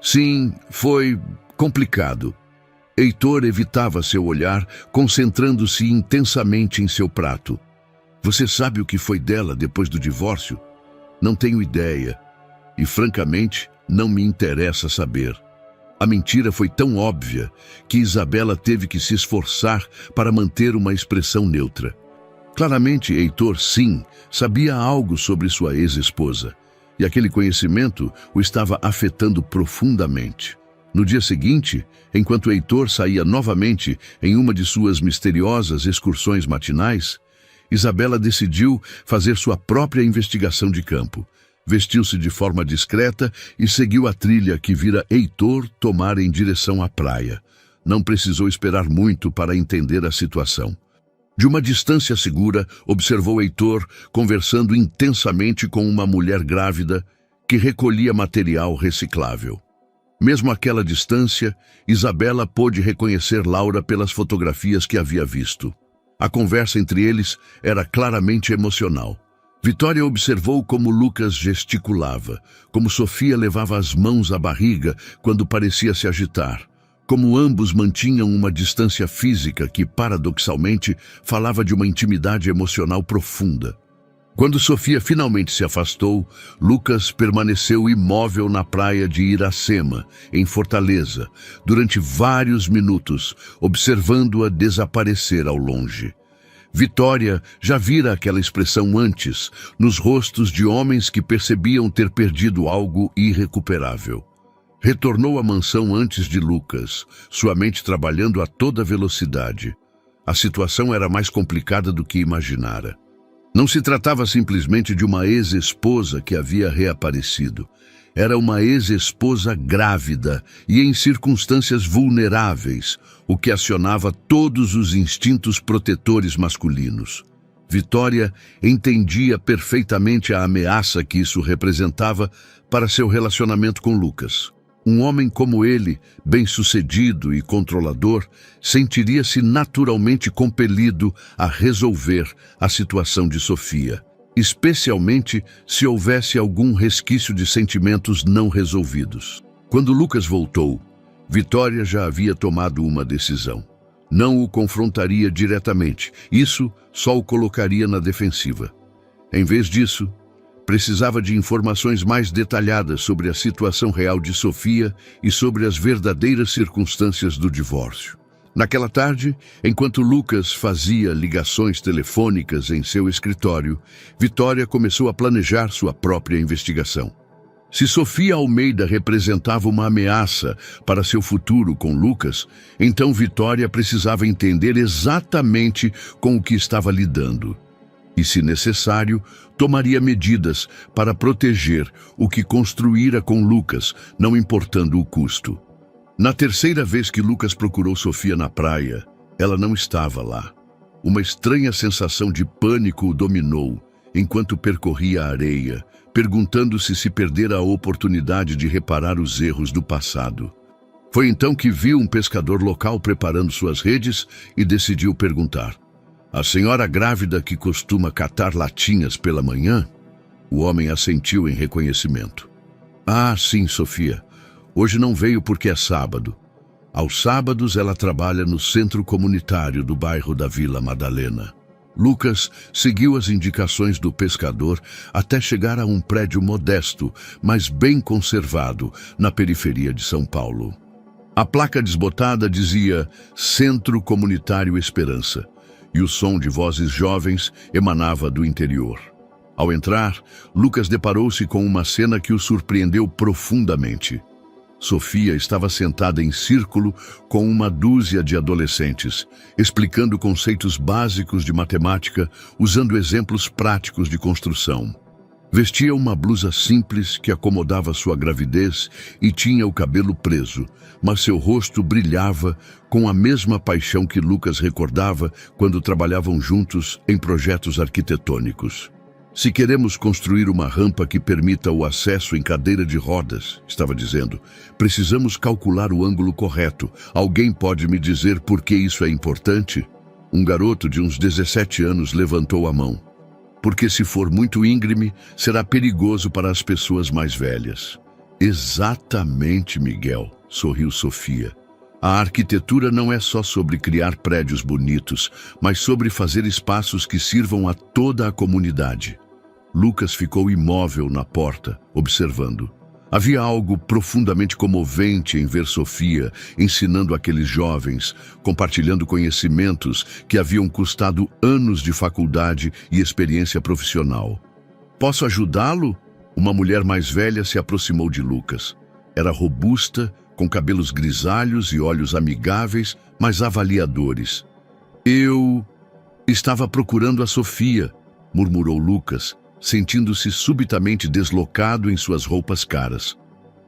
Sim, foi complicado. Heitor evitava seu olhar, concentrando-se intensamente em seu prato. Você sabe o que foi dela depois do divórcio? Não tenho ideia. E, francamente, não me interessa saber. A mentira foi tão óbvia que Isabela teve que se esforçar para manter uma expressão neutra. Claramente, Heitor, sim, sabia algo sobre sua ex-esposa, e aquele conhecimento o estava afetando profundamente. No dia seguinte, enquanto Heitor saía novamente em uma de suas misteriosas excursões matinais, Isabela decidiu fazer sua própria investigação de campo. Vestiu-se de forma discreta e seguiu a trilha que vira Heitor tomar em direção à praia. Não precisou esperar muito para entender a situação. De uma distância segura, observou Heitor conversando intensamente com uma mulher grávida que recolhia material reciclável. Mesmo àquela distância, Isabela pôde reconhecer Laura pelas fotografias que havia visto. A conversa entre eles era claramente emocional. Vitória observou como Lucas gesticulava, como Sofia levava as mãos à barriga quando parecia se agitar, como ambos mantinham uma distância física que, paradoxalmente, falava de uma intimidade emocional profunda. Quando Sofia finalmente se afastou, Lucas permaneceu imóvel na praia de Iracema, em Fortaleza, durante vários minutos, observando-a desaparecer ao longe. Vitória já vira aquela expressão antes, nos rostos de homens que percebiam ter perdido algo irrecuperável. Retornou à mansão antes de Lucas, sua mente trabalhando a toda velocidade. A situação era mais complicada do que imaginara. Não se tratava simplesmente de uma ex-esposa que havia reaparecido. Era uma ex-esposa grávida e em circunstâncias vulneráveis, o que acionava todos os instintos protetores masculinos. Vitória entendia perfeitamente a ameaça que isso representava para seu relacionamento com Lucas. Um homem como ele, bem-sucedido e controlador, sentiria-se naturalmente compelido a resolver a situação de Sofia, especialmente se houvesse algum resquício de sentimentos não resolvidos. Quando Lucas voltou, Vitória já havia tomado uma decisão. Não o confrontaria diretamente, isso só o colocaria na defensiva. Em vez disso, precisava de informações mais detalhadas sobre a situação real de Sofia e sobre as verdadeiras circunstâncias do divórcio. Naquela tarde, enquanto Lucas fazia ligações telefônicas em seu escritório, Vitória começou a planejar sua própria investigação. Se Sofia Almeida representava uma ameaça para seu futuro com Lucas, então Vitória precisava entender exatamente com o que estava lidando. E, se necessário, tomaria medidas para proteger o que construíra com Lucas, não importando o custo. Na terceira vez que Lucas procurou Sofia na praia, ela não estava lá. Uma estranha sensação de pânico o dominou enquanto percorria a areia, perguntando-se se perdera a oportunidade de reparar os erros do passado. Foi então que viu um pescador local preparando suas redes e decidiu perguntar: "A senhora grávida que costuma catar latinhas pela manhã?" O homem assentiu em reconhecimento. "Ah, sim, Sofia. Hoje não veio porque é sábado. Aos sábados ela trabalha no centro comunitário do bairro da Vila Madalena." Lucas seguiu as indicações do pescador até chegar a um prédio modesto, mas bem conservado, na periferia de São Paulo. A placa desbotada dizia Centro Comunitário Esperança, e o som de vozes jovens emanava do interior. Ao entrar, Lucas deparou-se com uma cena que o surpreendeu profundamente. Sofia estava sentada em círculo com uma dúzia de adolescentes, explicando conceitos básicos de matemática, usando exemplos práticos de construção. Vestia uma blusa simples que acomodava sua gravidez e tinha o cabelo preso, mas seu rosto brilhava com a mesma paixão que Lucas recordava quando trabalhavam juntos em projetos arquitetônicos. Se queremos construir uma rampa que permita o acesso em cadeira de rodas, estava dizendo, precisamos calcular o ângulo correto. Alguém pode me dizer por que isso é importante? Um garoto de uns 17 anos levantou a mão. Porque se for muito íngreme, será perigoso para as pessoas mais velhas. Exatamente, Miguel, sorriu Sofia. A arquitetura não é só sobre criar prédios bonitos, mas sobre fazer espaços que sirvam a toda a comunidade. Lucas ficou imóvel na porta, observando. Havia algo profundamente comovente em ver Sofia ensinando aqueles jovens, compartilhando conhecimentos que haviam custado anos de faculdade e experiência profissional. Posso ajudá-lo? Uma mulher mais velha se aproximou de Lucas. Era robusta, com cabelos grisalhos e olhos amigáveis, mas avaliadores. Eu estava procurando a Sofia, murmurou Lucas, sentindo-se subitamente deslocado em suas roupas caras.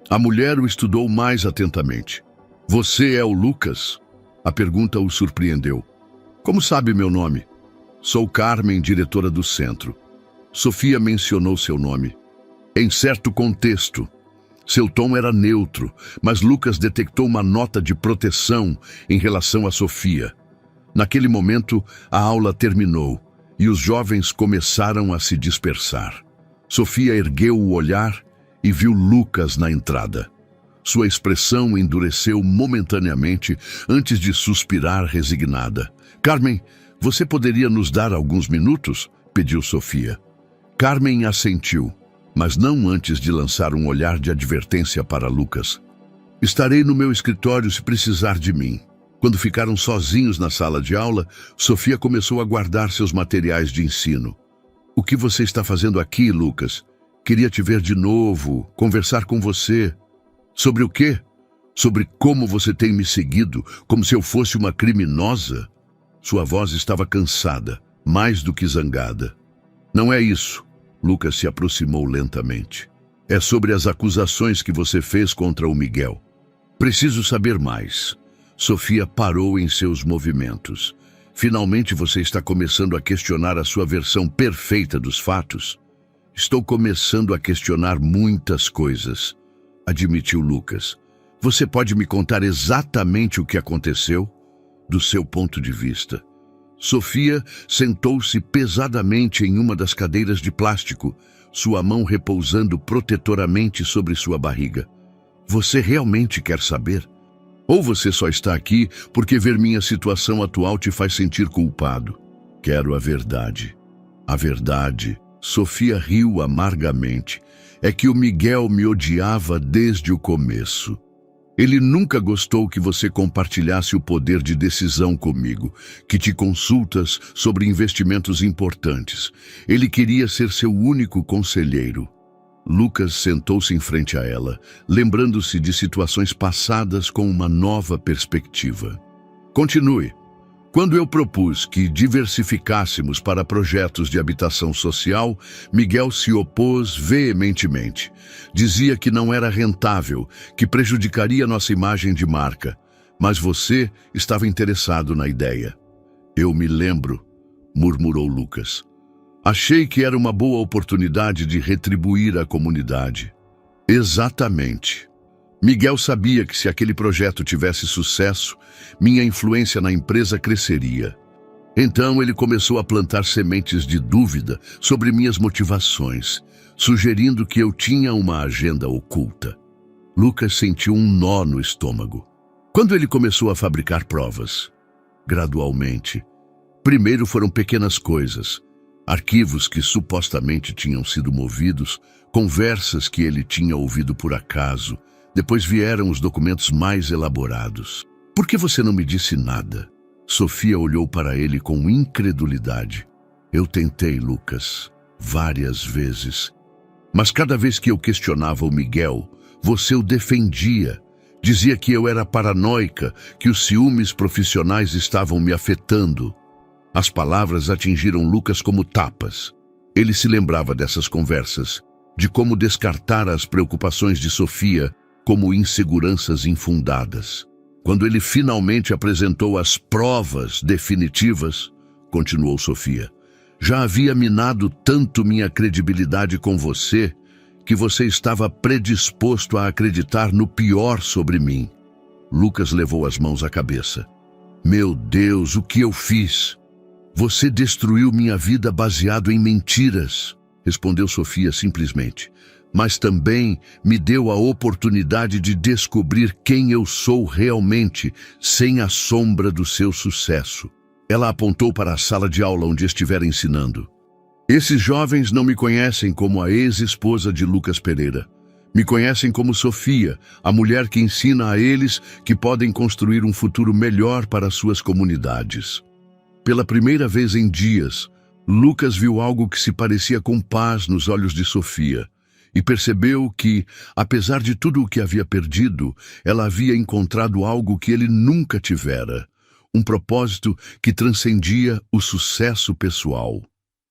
A mulher o estudou mais atentamente. Você é o Lucas? A pergunta o surpreendeu. Como sabe meu nome? Sou Carmen, diretora do centro. Sofia mencionou seu nome. Em certo contexto. Seu tom era neutro, mas Lucas detectou uma nota de proteção em relação a Sofia. Naquele momento, a aula terminou e os jovens começaram a se dispersar. Sofia ergueu o olhar e viu Lucas na entrada. Sua expressão endureceu momentaneamente antes de suspirar resignada. Carmen, você poderia nos dar alguns minutos? Pediu Sofia. Carmen assentiu, mas não antes de lançar um olhar de advertência para Lucas. Estarei no meu escritório se precisar de mim. Quando ficaram sozinhos na sala de aula, Sofia começou a guardar seus materiais de ensino. O que você está fazendo aqui, Lucas? Queria te ver de novo, conversar com você. Sobre o quê? Sobre como você tem me seguido, como se eu fosse uma criminosa? Sua voz estava cansada, mais do que zangada. Não é isso. Lucas se aproximou lentamente. É sobre as acusações que você fez contra o Miguel. Preciso saber mais. Sofia parou em seus movimentos. Finalmente você está começando a questionar a sua versão perfeita dos fatos? Estou começando a questionar muitas coisas, admitiu Lucas. Você pode me contar exatamente o que aconteceu? Do seu ponto de vista. Sofia sentou-se pesadamente em uma das cadeiras de plástico, sua mão repousando protetoramente sobre sua barriga. Você realmente quer saber? Ou você só está aqui porque ver minha situação atual te faz sentir culpado? Quero a verdade. A verdade, Sofia riu amargamente, é que o Miguel me odiava desde o começo. Ele nunca gostou que você compartilhasse o poder de decisão comigo, que te consultas sobre investimentos importantes. Ele queria ser seu único conselheiro. Lucas sentou-se em frente a ela, lembrando-se de situações passadas com uma nova perspectiva. Continue. Quando eu propus que diversificássemos para projetos de habitação social, Miguel se opôs veementemente. Dizia que não era rentável, que prejudicaria nossa imagem de marca. Mas você estava interessado na ideia. Eu me lembro, murmurou Lucas. Achei que era uma boa oportunidade de retribuir à comunidade. Exatamente. Miguel sabia que se aquele projeto tivesse sucesso, minha influência na empresa cresceria. Então ele começou a plantar sementes de dúvida sobre minhas motivações, sugerindo que eu tinha uma agenda oculta. Lucas sentiu um nó no estômago. Quando ele começou a fabricar provas? Gradualmente. Primeiro foram pequenas coisas, arquivos que supostamente tinham sido movidos, conversas que ele tinha ouvido por acaso. Depois vieram os documentos mais elaborados. Por que você não me disse nada? Sofia olhou para ele com incredulidade. Eu tentei, Lucas, várias vezes. Mas cada vez que eu questionava o Miguel, você o defendia. Dizia que eu era paranoica, que os ciúmes profissionais estavam me afetando. As palavras atingiram Lucas como tapas. Ele se lembrava dessas conversas, de como descartar as preocupações de Sofia como inseguranças infundadas. Quando ele finalmente apresentou as provas definitivas, continuou Sofia, já havia minado tanto minha credibilidade com você que você estava predisposto a acreditar no pior sobre mim. Lucas levou as mãos à cabeça. Meu Deus, o que eu fiz? Você destruiu minha vida baseado em mentiras, respondeu Sofia simplesmente. Mas também me deu a oportunidade de descobrir quem eu sou realmente, sem a sombra do seu sucesso. Ela apontou para a sala de aula onde estivera ensinando. Esses jovens não me conhecem como a ex-esposa de Lucas Pereira. Me conhecem como Sofia, a mulher que ensina a eles que podem construir um futuro melhor para suas comunidades. Pela primeira vez em dias, Lucas viu algo que se parecia com paz nos olhos de Sofia e percebeu que, apesar de tudo o que havia perdido, ela havia encontrado algo que ele nunca tivera, um propósito que transcendia o sucesso pessoal.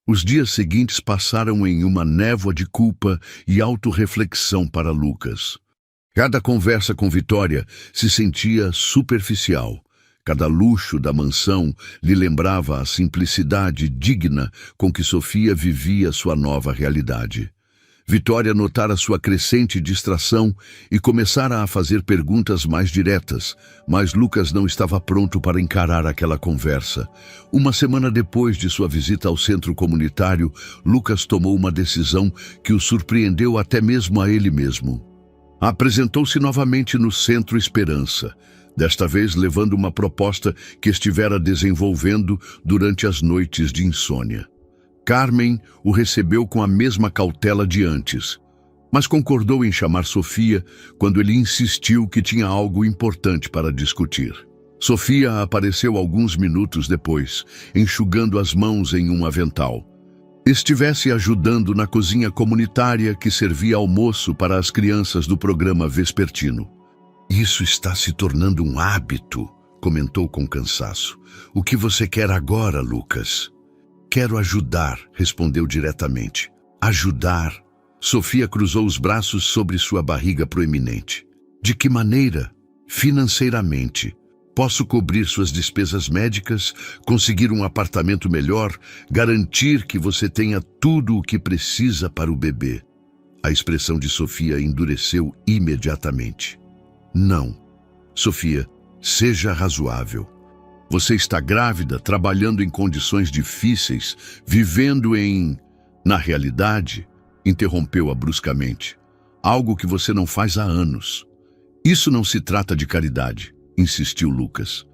Os dias seguintes passaram em uma névoa de culpa e autorreflexão para Lucas. Cada conversa com Vitória se sentia superficial. Cada luxo da mansão lhe lembrava a simplicidade digna com que Sofia vivia sua nova realidade. Vitória notara sua crescente distração e começara a fazer perguntas mais diretas, mas Lucas não estava pronto para encarar aquela conversa. Uma semana depois de sua visita ao centro comunitário, Lucas tomou uma decisão que o surpreendeu até mesmo a ele mesmo. Apresentou-se novamente no Centro Esperança, desta vez levando uma proposta que estivera desenvolvendo durante as noites de insônia. Carmen o recebeu com a mesma cautela de antes, mas concordou em chamar Sofia quando ele insistiu que tinha algo importante para discutir. Sofia apareceu alguns minutos depois, enxugando as mãos em um avental. Estivesse ajudando na cozinha comunitária que servia almoço para as crianças do programa vespertino. Isso está se tornando um hábito, comentou com cansaço. O que você quer agora, Lucas? Quero ajudar, respondeu diretamente. Ajudar? Sofia cruzou os braços sobre sua barriga proeminente. De que maneira? Financeiramente. Posso cobrir suas despesas médicas, conseguir um apartamento melhor, garantir que você tenha tudo o que precisa para o bebê. A expressão de Sofia endureceu imediatamente. Não. Sofia, seja razoável. Você está grávida, trabalhando em condições difíceis, vivendo em... Na realidade, interrompeu-a bruscamente, algo que você não faz há anos. Isso não se trata de caridade, insistiu Lucas.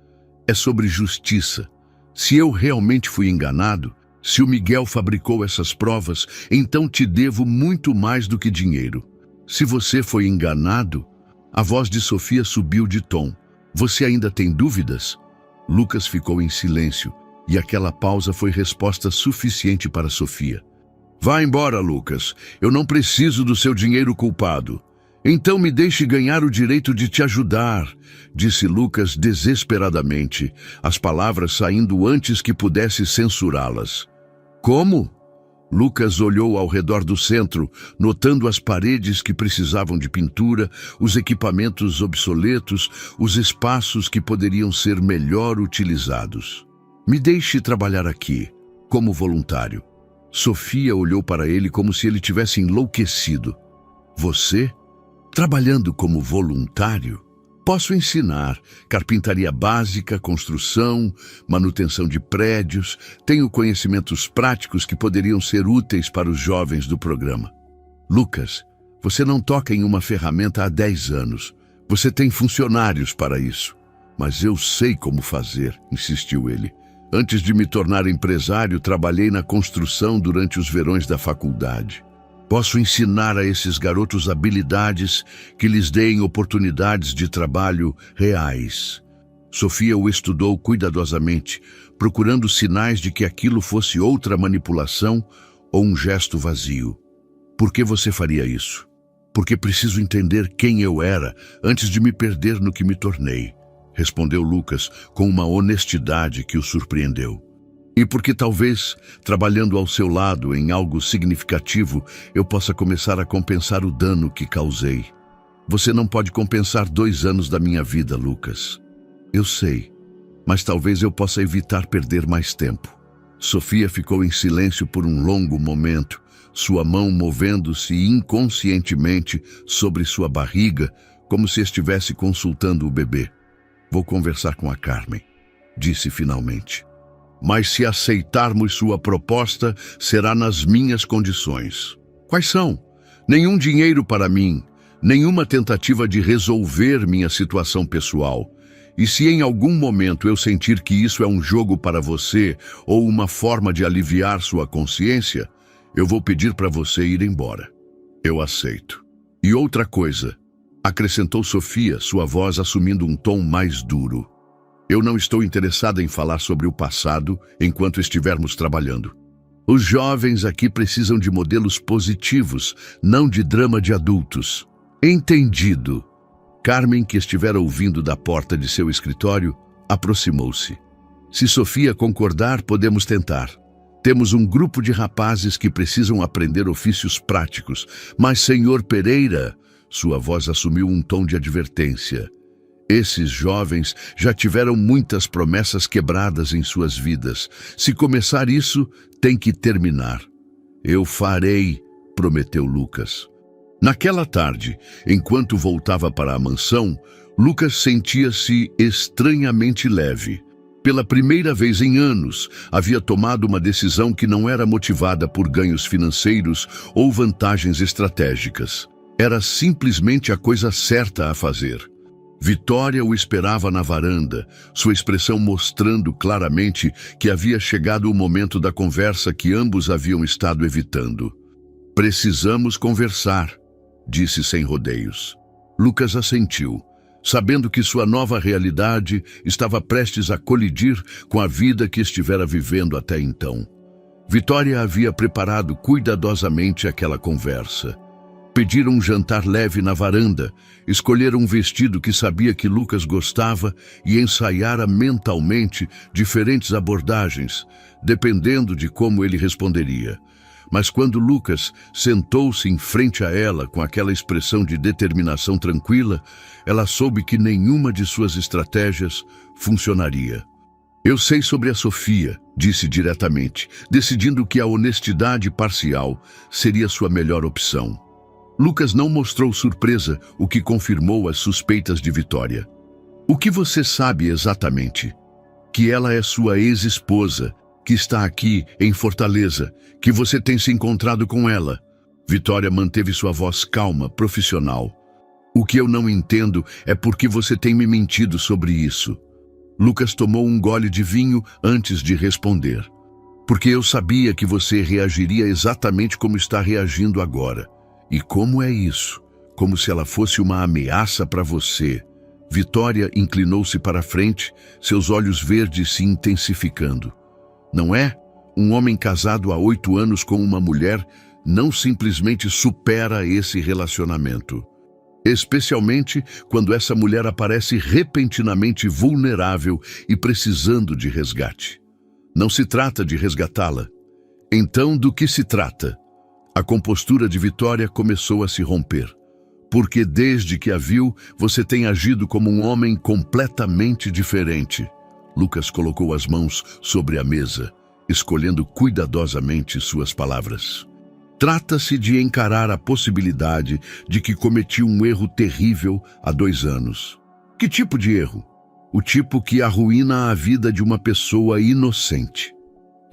É sobre justiça. Se eu realmente fui enganado, se o Miguel fabricou essas provas, então te devo muito mais do que dinheiro. Se você foi enganado... A voz de Sofia subiu de tom. Você ainda tem dúvidas? Lucas ficou em silêncio, e aquela pausa foi resposta suficiente para Sofia. Vá embora, Lucas. Eu não preciso do seu dinheiro culpado. Então me deixe ganhar o direito de te ajudar, disse Lucas desesperadamente, as palavras saindo antes que pudesse censurá-las. Como? Lucas olhou ao redor do centro, notando as paredes que precisavam de pintura, os equipamentos obsoletos, os espaços que poderiam ser melhor utilizados. Me deixe trabalhar aqui, como voluntário. Sofia olhou para ele como se ele tivesse enlouquecido. Você? Trabalhando como voluntário? Posso ensinar carpintaria básica, construção, manutenção de prédios. Tenho conhecimentos práticos que poderiam ser úteis para os jovens do programa. Lucas, você não toca em uma ferramenta há 10 anos. Você tem funcionários para isso. Mas eu sei como fazer, insistiu ele. Antes de me tornar empresário, trabalhei na construção durante os verões da faculdade. Posso ensinar a esses garotos habilidades que lhes deem oportunidades de trabalho reais. Sofia o estudou cuidadosamente, procurando sinais de que aquilo fosse outra manipulação ou um gesto vazio. Por que você faria isso? Porque preciso entender quem eu era antes de me perder no que me tornei, respondeu Lucas com uma honestidade que o surpreendeu. E porque talvez, trabalhando ao seu lado em algo significativo, eu possa começar a compensar o dano que causei. Você não pode compensar 2 anos da minha vida, Lucas. Eu sei, mas talvez eu possa evitar perder mais tempo. Sofia ficou em silêncio por um longo momento, sua mão movendo-se inconscientemente sobre sua barriga, como se estivesse consultando o bebê. Vou conversar com a Carmen, disse finalmente. Mas se aceitarmos sua proposta, será nas minhas condições. Quais são? Nenhum dinheiro para mim, nenhuma tentativa de resolver minha situação pessoal. E se em algum momento eu sentir que isso é um jogo para você ou uma forma de aliviar sua consciência, eu vou pedir para você ir embora. Eu aceito. E outra coisa, acrescentou Sofia, sua voz assumindo um tom mais duro. Eu não estou interessada em falar sobre o passado enquanto estivermos trabalhando. Os jovens aqui precisam de modelos positivos, não de drama de adultos. Entendido. Carmen, que estivera ouvindo da porta de seu escritório, aproximou-se. Se Sofia concordar, podemos tentar. Temos um grupo de rapazes que precisam aprender ofícios práticos. Mas, senhor Pereira, sua voz assumiu um tom de advertência. Esses jovens já tiveram muitas promessas quebradas em suas vidas. Se começar isso, tem que terminar. Eu farei, prometeu Lucas. Naquela tarde, enquanto voltava para a mansão, Lucas sentia-se estranhamente leve. Pela primeira vez em anos, havia tomado uma decisão que não era motivada por ganhos financeiros ou vantagens estratégicas. Era simplesmente a coisa certa a fazer. Vitória o esperava na varanda, sua expressão mostrando claramente que havia chegado o momento da conversa que ambos haviam estado evitando. Precisamos conversar, disse sem rodeios. Lucas assentiu, sabendo que sua nova realidade estava prestes a colidir com a vida que estivera vivendo até então. Vitória havia preparado cuidadosamente aquela conversa. Pediram um jantar leve na varanda, escolheram um vestido que sabia que Lucas gostava e ensaiara mentalmente diferentes abordagens, dependendo de como ele responderia. Mas quando Lucas sentou-se em frente a ela com aquela expressão de determinação tranquila, ela soube que nenhuma de suas estratégias funcionaria. Eu sei sobre a Sofia, disse diretamente, decidindo que a honestidade parcial seria sua melhor opção. Lucas não mostrou surpresa, o que confirmou as suspeitas de Vitória. O que você sabe exatamente? Que ela é sua ex-esposa, que está aqui em Fortaleza, que você tem se encontrado com ela. Vitória manteve sua voz calma, profissional. O que eu não entendo é por que você tem me mentido sobre isso. Lucas tomou um gole de vinho antes de responder. Porque eu sabia que você reagiria exatamente como está reagindo agora. E como é isso? Como se ela fosse uma ameaça para você. Vitória inclinou-se para a frente, seus olhos verdes se intensificando. Não é? Um homem casado há 8 anos com uma mulher não simplesmente supera esse relacionamento. Especialmente quando essa mulher aparece repentinamente vulnerável e precisando de resgate. Não se trata de resgatá-la. Então, do que se trata? A compostura de Vitória começou a se romper. Porque desde que a viu, você tem agido como um homem completamente diferente. Lucas colocou as mãos sobre a mesa, escolhendo cuidadosamente suas palavras. Trata-se de encarar a possibilidade de que cometi um erro terrível há 2 anos. Que tipo de erro? O tipo que arruína a vida de uma pessoa inocente.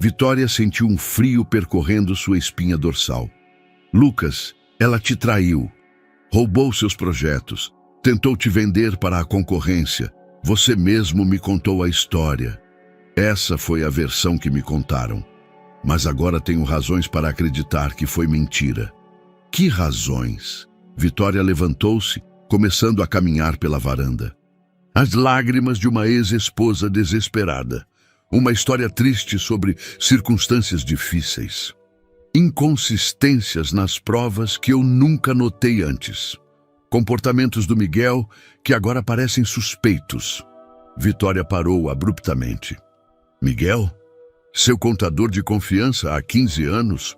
Vitória sentiu um frio percorrendo sua espinha dorsal. Lucas, ela te traiu, roubou seus projetos, tentou te vender para a concorrência. Você mesmo me contou a história. Essa foi a versão que me contaram. Mas agora tenho razões para acreditar que foi mentira. Que razões? Vitória levantou-se, começando a caminhar pela varanda. As lágrimas de uma ex-esposa desesperada. Uma história triste sobre circunstâncias difíceis. Inconsistências nas provas que eu nunca notei antes. Comportamentos do Miguel que agora parecem suspeitos. Vitória parou abruptamente. Miguel? Seu contador de confiança há 15 anos.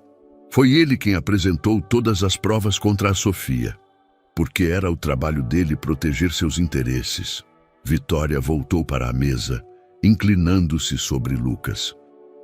Foi ele quem apresentou todas as provas contra a Sofia, porque era o trabalho dele proteger seus interesses. Vitória voltou para a mesa, inclinando-se sobre Lucas.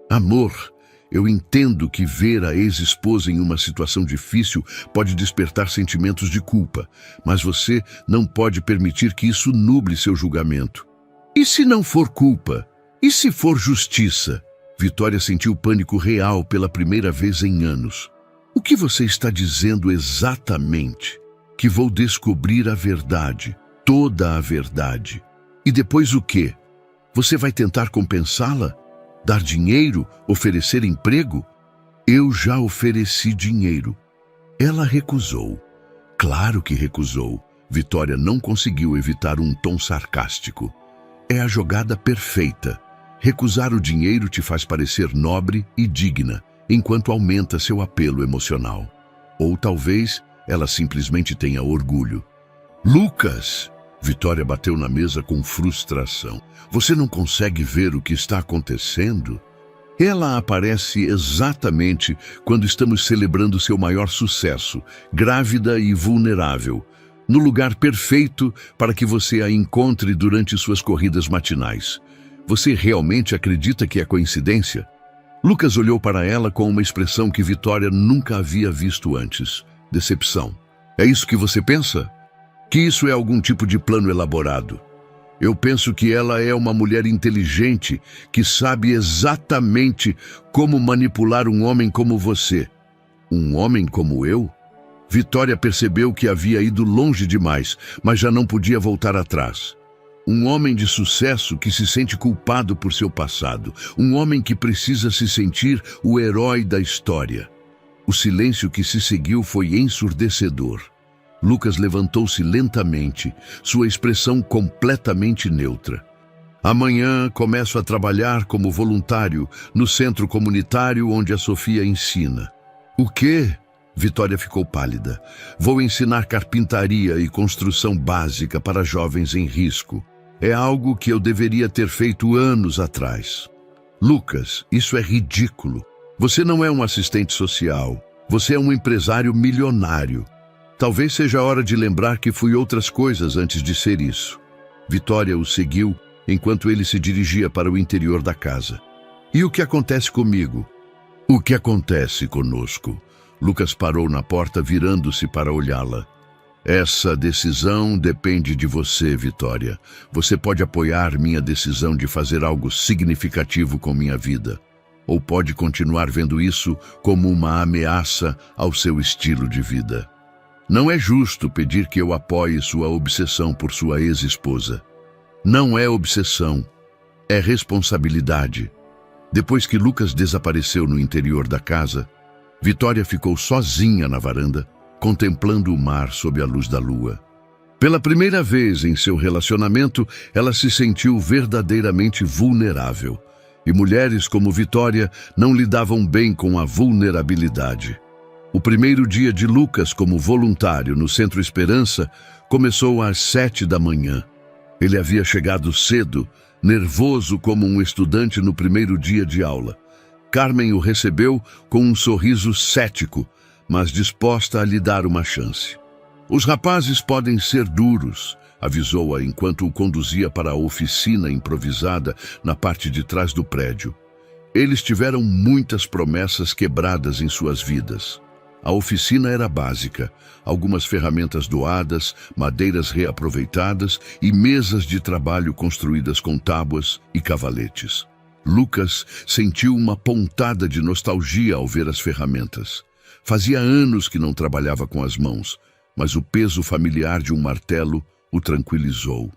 Amor, eu entendo que ver a ex-esposa em uma situação difícil pode despertar sentimentos de culpa, mas você não pode permitir que isso nuble seu julgamento. E se não for culpa? E se for justiça? Vitória sentiu pânico real pela primeira vez em anos. O que você está dizendo exatamente? Que vou descobrir a verdade, toda a verdade. E depois o quê? Você vai tentar compensá-la? Dar dinheiro? Oferecer emprego? Eu já ofereci dinheiro. Ela recusou. Claro que recusou. Vitória não conseguiu evitar um tom sarcástico. É a jogada perfeita. Recusar o dinheiro te faz parecer nobre e digna, enquanto aumenta seu apelo emocional. Ou talvez ela simplesmente tenha orgulho. Lucas! Vitória bateu na mesa com frustração. Você não consegue ver o que está acontecendo? Ela aparece exatamente quando estamos celebrando seu maior sucesso, grávida e vulnerável, no lugar perfeito para que você a encontre durante suas corridas matinais. Você realmente acredita que é coincidência? Lucas olhou para ela com uma expressão que Vitória nunca havia visto antes. Decepção. É isso que você pensa? Que isso é algum tipo de plano elaborado? Eu penso que ela é uma mulher inteligente que sabe exatamente como manipular um homem como você. Um homem como eu? Vitória percebeu que havia ido longe demais, mas já não podia voltar atrás. Um homem de sucesso que se sente culpado por seu passado. Um homem que precisa se sentir o herói da história. O silêncio que se seguiu foi ensurdecedor. Lucas levantou-se lentamente, sua expressão completamente neutra. Amanhã começo a trabalhar como voluntário no centro comunitário onde a Sofia ensina. O quê? Vitória ficou pálida. Vou ensinar carpintaria e construção básica para jovens em risco. É algo que eu deveria ter feito anos atrás. Lucas, isso é ridículo. Você não é um assistente social. Você é um empresário milionário. Talvez seja a hora de lembrar que fui outras coisas antes de ser isso. Vitória o seguiu enquanto ele se dirigia para o interior da casa. E o que acontece comigo? O que acontece conosco? Lucas parou na porta, virando-se para olhá-la. Essa decisão depende de você, Vitória. Você pode apoiar minha decisão de fazer algo significativo com minha vida. Ou pode continuar vendo isso como uma ameaça ao seu estilo de vida. Não é justo pedir que eu apoie sua obsessão por sua ex-esposa. Não é obsessão, é responsabilidade. Depois que Lucas desapareceu no interior da casa, Vitória ficou sozinha na varanda, contemplando o mar sob a luz da lua. Pela primeira vez em seu relacionamento, ela se sentiu verdadeiramente vulnerável. E mulheres como Vitória não lidavam bem com a vulnerabilidade. O primeiro dia de Lucas como voluntário no Centro Esperança começou às 7 da manhã. Ele havia chegado cedo, nervoso como um estudante no primeiro dia de aula. Carmen o recebeu com um sorriso cético, mas disposta a lhe dar uma chance. Os rapazes podem ser duros, avisou-a enquanto o conduzia para a oficina improvisada na parte de trás do prédio. Eles tiveram muitas promessas quebradas em suas vidas. A oficina era básica, algumas ferramentas doadas, madeiras reaproveitadas e mesas de trabalho construídas com tábuas e cavaletes. Lucas sentiu uma pontada de nostalgia ao ver as ferramentas. Fazia anos que não trabalhava com as mãos, mas o peso familiar de um martelo o tranquilizou.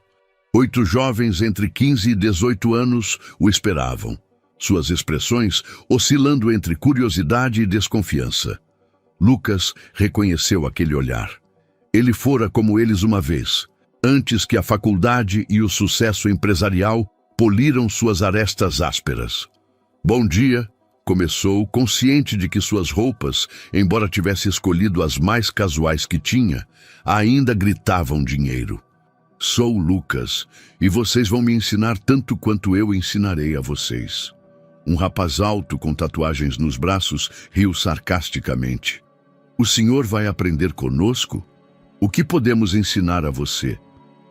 8 jovens entre 15 e 18 anos o esperavam, suas expressões oscilando entre curiosidade e desconfiança. Lucas reconheceu aquele olhar. Ele fora como eles uma vez, antes que a faculdade e o sucesso empresarial poliram suas arestas ásperas. Bom dia, começou, consciente de que suas roupas, embora tivesse escolhido as mais casuais que tinha, ainda gritavam dinheiro. Sou Lucas, e vocês vão me ensinar tanto quanto eu ensinarei a vocês. Um rapaz alto com tatuagens nos braços riu sarcasticamente. O senhor vai aprender conosco? O que podemos ensinar a você?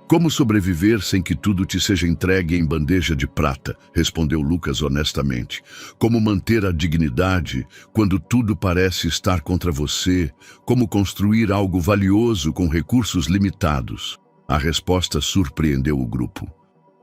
Como sobreviver sem que tudo te seja entregue em bandeja de prata, respondeu Lucas honestamente. Como manter a dignidade quando tudo parece estar contra você? Como construir algo valioso com recursos limitados? A resposta surpreendeu o grupo.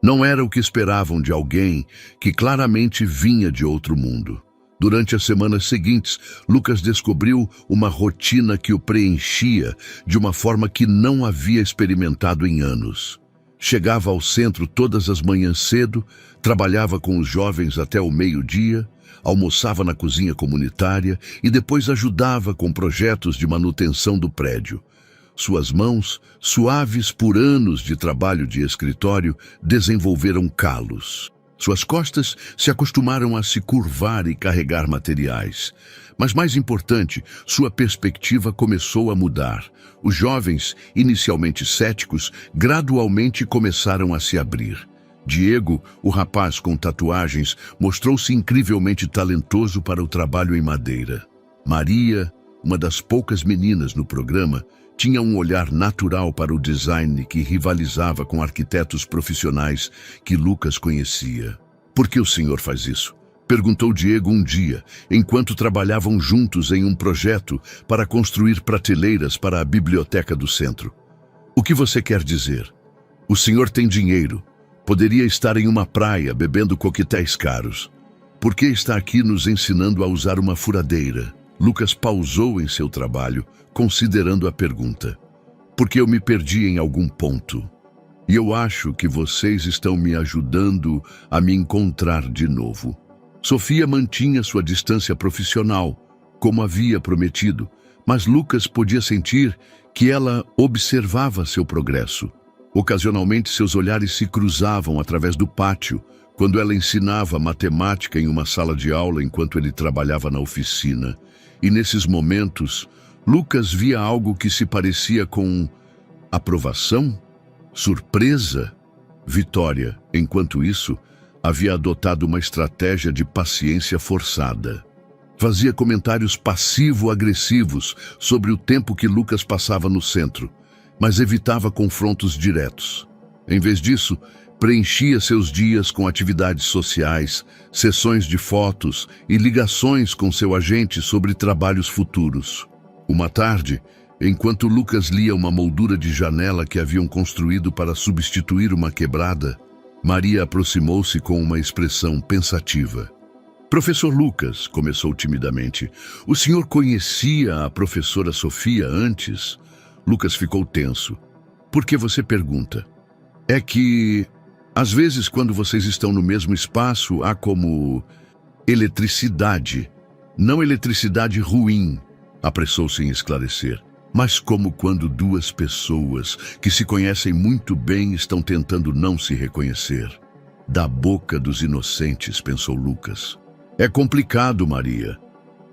Não era o que esperavam de alguém que claramente vinha de outro mundo. Durante as semanas seguintes, Lucas descobriu uma rotina que o preenchia de uma forma que não havia experimentado em anos. Chegava ao centro todas as manhãs cedo, trabalhava com os jovens até o meio-dia, almoçava na cozinha comunitária e depois ajudava com projetos de manutenção do prédio. Suas mãos, suaves por anos de trabalho de escritório, desenvolveram calos. Suas costas se acostumaram a se curvar e carregar materiais. Mas mais importante, sua perspectiva começou a mudar. Os jovens, inicialmente céticos, gradualmente começaram a se abrir. Diego, o rapaz com tatuagens, mostrou-se incrivelmente talentoso para o trabalho em madeira. Maria, uma das poucas meninas no programa, tinha um olhar natural para o design que rivalizava com arquitetos profissionais que Lucas conhecia. Por que o senhor faz isso? Perguntou Diego um dia, enquanto trabalhavam juntos em um projeto para construir prateleiras para a biblioteca do centro. O que você quer dizer? O senhor tem dinheiro. Poderia estar em uma praia bebendo coquetéis caros. Por que está aqui nos ensinando a usar uma furadeira? Lucas pausou em seu trabalho, considerando a pergunta. Porque eu me perdi em algum ponto. E eu acho que vocês estão me ajudando a me encontrar de novo. Sofia mantinha sua distância profissional, como havia prometido, mas Lucas podia sentir que ela observava seu progresso. Ocasionalmente seus olhares se cruzavam através do pátio, quando ela ensinava matemática em uma sala de aula enquanto ele trabalhava na oficina. E nesses momentos, Lucas via algo que se parecia com aprovação, surpresa. Vitória, enquanto isso, havia adotado uma estratégia de paciência forçada. Fazia comentários passivo-agressivos sobre o tempo que Lucas passava no centro, mas evitava confrontos diretos. Em vez disso, preenchia seus dias com atividades sociais, sessões de fotos e ligações com seu agente sobre trabalhos futuros. Uma tarde, enquanto Lucas lia uma moldura de janela que haviam construído para substituir uma quebrada, Maria aproximou-se com uma expressão pensativa. Professor Lucas, começou timidamente, o senhor conhecia a professora Sofia antes? Lucas ficou tenso. Por que você pergunta? É que, às vezes, quando vocês estão no mesmo espaço, há como eletricidade. Não eletricidade ruim, apressou-se em esclarecer, mas como quando duas pessoas que se conhecem muito bem estão tentando não se reconhecer. Da boca dos inocentes, pensou Lucas. É complicado, Maria.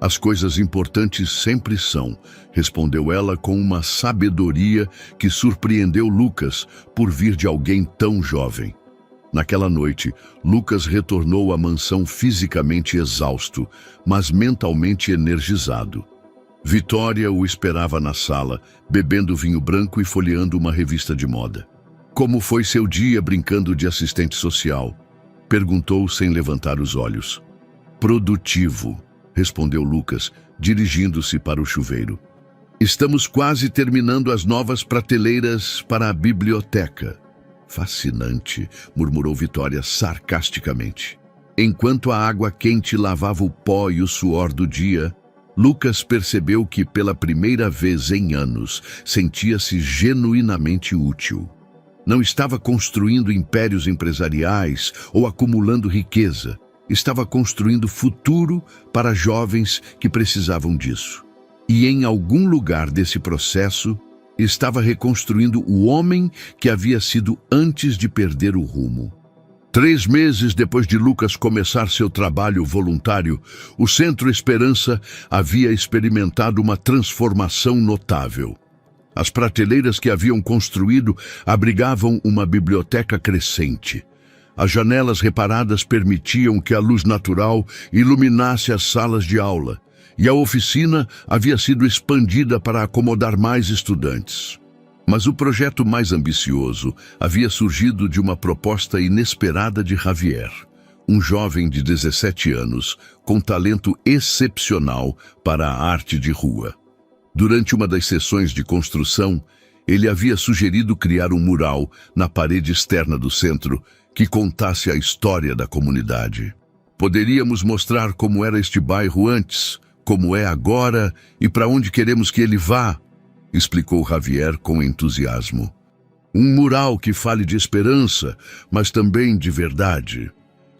As coisas importantes sempre são, respondeu ela com uma sabedoria que surpreendeu Lucas por vir de alguém tão jovem. Naquela noite, Lucas retornou à mansão fisicamente exausto, mas mentalmente energizado. Vitória o esperava na sala, bebendo vinho branco e folheando uma revista de moda. Como foi seu dia brincando de assistente social? Perguntou sem levantar os olhos. Produtivo, respondeu Lucas, dirigindo-se para o chuveiro. Estamos quase terminando as novas prateleiras para a biblioteca. Fascinante, murmurou Vitória sarcasticamente. Enquanto a água quente lavava o pó e o suor do dia, Lucas percebeu que pela primeira vez em anos sentia-se genuinamente útil. Não estava construindo impérios empresariais ou acumulando riqueza. Estava construindo futuro para jovens que precisavam disso. E em algum lugar desse processo, estava reconstruindo o homem que havia sido antes de perder o rumo. 3 meses depois de Lucas começar seu trabalho voluntário, o Centro Esperança havia experimentado uma transformação notável. As prateleiras que haviam construído abrigavam uma biblioteca crescente. As janelas reparadas permitiam que a luz natural iluminasse as salas de aula, e a oficina havia sido expandida para acomodar mais estudantes. Mas o projeto mais ambicioso havia surgido de uma proposta inesperada de Javier, um jovem de 17 anos com talento excepcional para a arte de rua. Durante uma das sessões de construção, ele havia sugerido criar um mural na parede externa do centro que contasse a história da comunidade. Poderíamos mostrar como era este bairro antes, como é agora e para onde queremos que ele vá, explicou Javier com entusiasmo. Um mural que fale de esperança, mas também de verdade.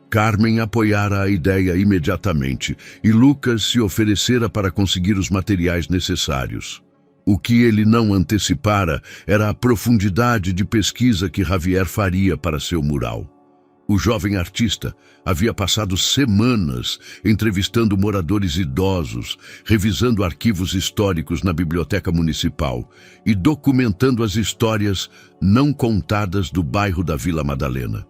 Carmen apoiara a ideia imediatamente e Lucas se oferecera para conseguir os materiais necessários. O que ele não antecipara era a profundidade de pesquisa que Javier faria para seu mural. O jovem artista havia passado semanas entrevistando moradores idosos, revisando arquivos históricos na biblioteca municipal e documentando as histórias não contadas do bairro da Vila Madalena.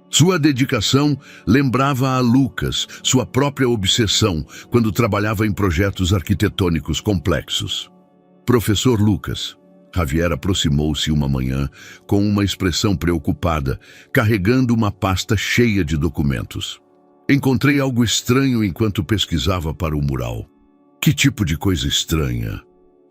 Sua dedicação lembrava a Lucas sua própria obsessão quando trabalhava em projetos arquitetônicos complexos. Professor Lucas, Javier aproximou-se uma manhã com uma expressão preocupada, carregando uma pasta cheia de documentos. Encontrei algo estranho enquanto pesquisava para o mural. Que tipo de coisa estranha?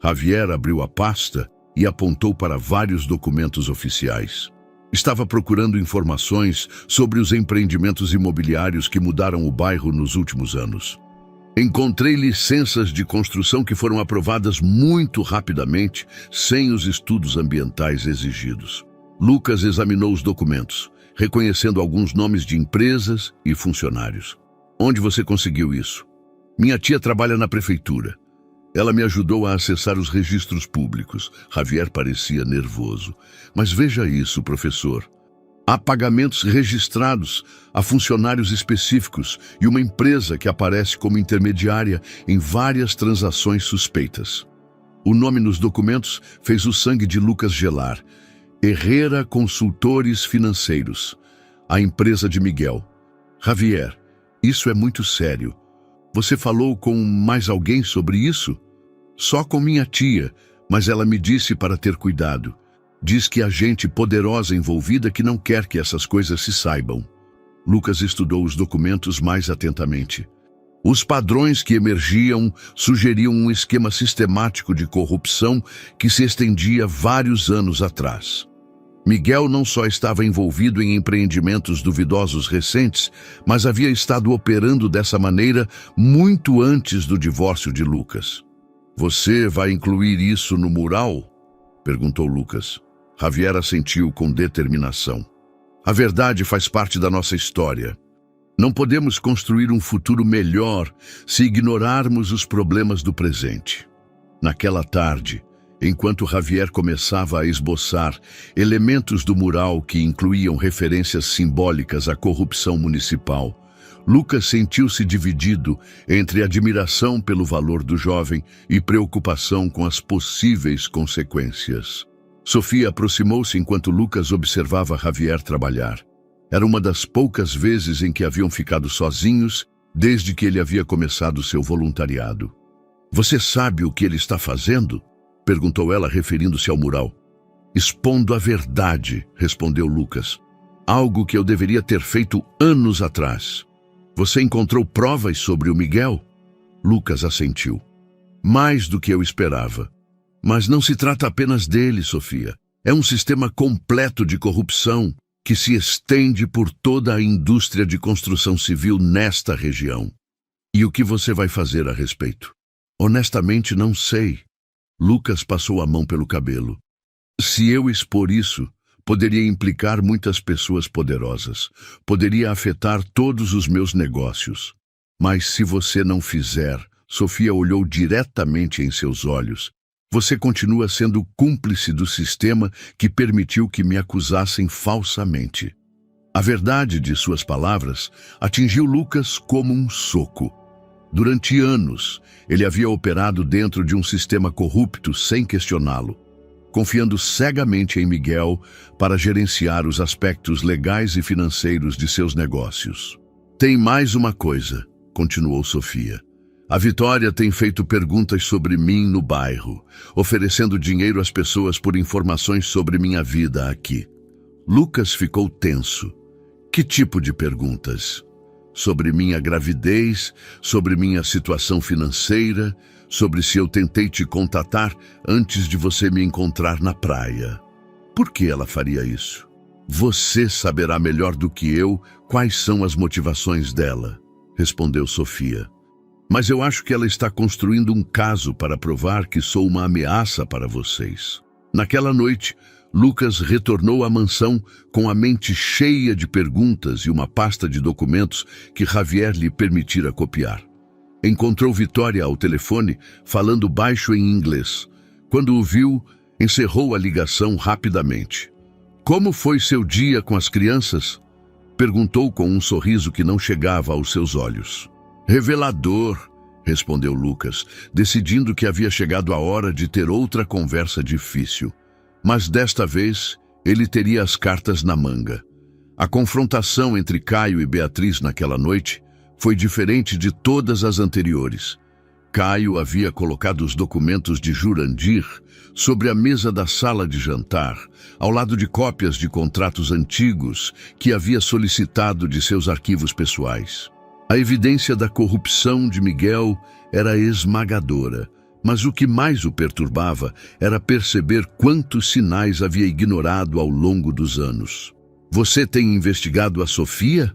Javier abriu a pasta e apontou para vários documentos oficiais. Estava procurando informações sobre os empreendimentos imobiliários que mudaram o bairro nos últimos anos. Encontrei licenças de construção que foram aprovadas muito rapidamente, sem os estudos ambientais exigidos. Lucas examinou os documentos, reconhecendo alguns nomes de empresas e funcionários. Onde você conseguiu isso? Minha tia trabalha na prefeitura. Ela me ajudou a acessar os registros públicos. Javier parecia nervoso. Mas veja isso, professor. Há pagamentos registrados a funcionários específicos e uma empresa que aparece como intermediária em várias transações suspeitas. O nome nos documentos fez o sangue de Lucas gelar. Herrera Consultores Financeiros, a empresa de Miguel. Javier, isso é muito sério. Você falou com mais alguém sobre isso? Só com minha tia, mas ela me disse para ter cuidado. Diz que há gente poderosa envolvida que não quer que essas coisas se saibam. Lucas estudou os documentos mais atentamente. Os padrões que emergiam sugeriam um esquema sistemático de corrupção que se estendia vários anos atrás. Miguel não só estava envolvido em empreendimentos duvidosos recentes, mas havia estado operando dessa maneira muito antes do divórcio de Lucas. Você vai incluir isso no mural? Perguntou Lucas. Javier assentiu com determinação. A verdade faz parte da nossa história. Não podemos construir um futuro melhor se ignorarmos os problemas do presente. Naquela tarde, enquanto Javier começava a esboçar elementos do mural que incluíam referências simbólicas à corrupção municipal, Lucas sentiu-se dividido entre admiração pelo valor do jovem e preocupação com as possíveis consequências. Sofia aproximou-se enquanto Lucas observava Javier trabalhar. Era uma das poucas vezes em que haviam ficado sozinhos desde que ele havia começado seu voluntariado. Você sabe o que ele está fazendo? Perguntou ela, referindo-se ao mural. Expondo a verdade, respondeu Lucas. Algo que eu deveria ter feito anos atrás. Você encontrou provas sobre o Miguel? Lucas assentiu. Mais do que eu esperava. Mas não se trata apenas dele, Sofia. É um sistema completo de corrupção que se estende por toda a indústria de construção civil nesta região. E o que você vai fazer a respeito? Honestamente, não sei. Lucas passou a mão pelo cabelo. Se eu expor isso, poderia implicar muitas pessoas poderosas. Poderia afetar todos os meus negócios. Mas se você não fizer, Sofia olhou diretamente em seus olhos. Você continua sendo cúmplice do sistema que permitiu que me acusassem falsamente. A verdade de suas palavras atingiu Lucas como um soco. Durante anos, ele havia operado dentro de um sistema corrupto sem questioná-lo. confiando cegamente em Miguel para gerenciar os aspectos legais e financeiros de seus negócios. Tem mais uma coisa, continuou Sofia. A Vitória tem feito perguntas sobre mim no bairro, oferecendo dinheiro às pessoas por informações sobre minha vida aqui. Lucas ficou tenso. Que tipo de perguntas? Sobre minha gravidez, sobre minha situação financeira, sobre se eu tentei te contatar antes de você me encontrar na praia. Por que ela faria isso? Você saberá melhor do que eu quais são as motivações dela, respondeu Sofia. Mas eu acho que ela está construindo um caso para provar que sou uma ameaça para vocês. Naquela noite, Lucas retornou à mansão com a mente cheia de perguntas e uma pasta de documentos que Javier lhe permitira copiar. Encontrou Vitória ao telefone, falando baixo em inglês. Quando o viu, encerrou a ligação rapidamente. Como foi seu dia com as crianças? Perguntou com um sorriso que não chegava aos seus olhos. Revelador, respondeu Lucas, decidindo que havia chegado a hora de ter outra conversa difícil. Mas desta vez, ele teria as cartas na manga. A confrontação entre Caio e Beatriz naquela noite foi diferente de todas as anteriores. Caio havia colocado os documentos de Jurandir sobre a mesa da sala de jantar, ao lado de cópias de contratos antigos que havia solicitado de seus arquivos pessoais. A evidência da corrupção de Miguel era esmagadora, mas o que mais o perturbava era perceber quantos sinais havia ignorado ao longo dos anos. Você tem investigado a Sofia?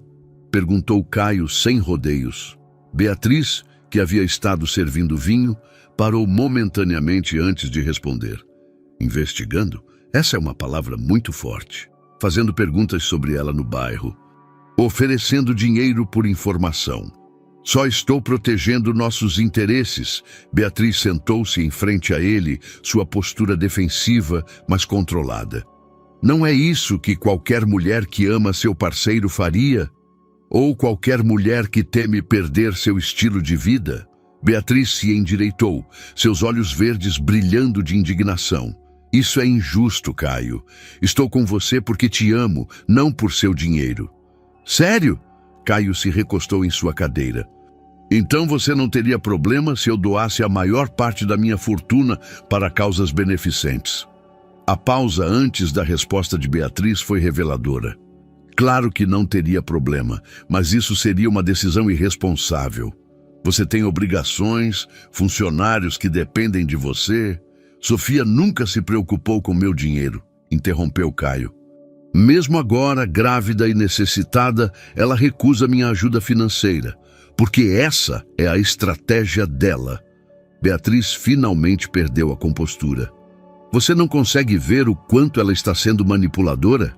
Perguntou Caio sem rodeios. Beatriz, que havia estado servindo vinho, parou momentaneamente antes de responder. Investigando? Essa é uma palavra muito forte. Fazendo perguntas sobre ela no bairro. Oferecendo dinheiro por informação. Só estou protegendo nossos interesses. Beatriz sentou-se em frente a ele, sua postura defensiva, mas controlada. Não é isso que qualquer mulher que ama seu parceiro faria? Ou qualquer mulher que teme perder seu estilo de vida? Beatriz se endireitou, seus olhos verdes brilhando de indignação. Isso é injusto, Caio. Estou com você porque te amo, não por seu dinheiro. Sério? Caio se recostou em sua cadeira. Então você não teria problema se eu doasse a maior parte da minha fortuna para causas beneficentes. A pausa antes da resposta de Beatriz foi reveladora. Claro que não teria problema, mas isso seria uma decisão irresponsável. Você tem obrigações, funcionários que dependem de você. Sofia nunca se preocupou com meu dinheiro, interrompeu Caio. Mesmo agora, grávida e necessitada, ela recusa minha ajuda financeira, porque essa é a estratégia dela. Beatriz finalmente perdeu a compostura. Você não consegue ver o quanto ela está sendo manipuladora?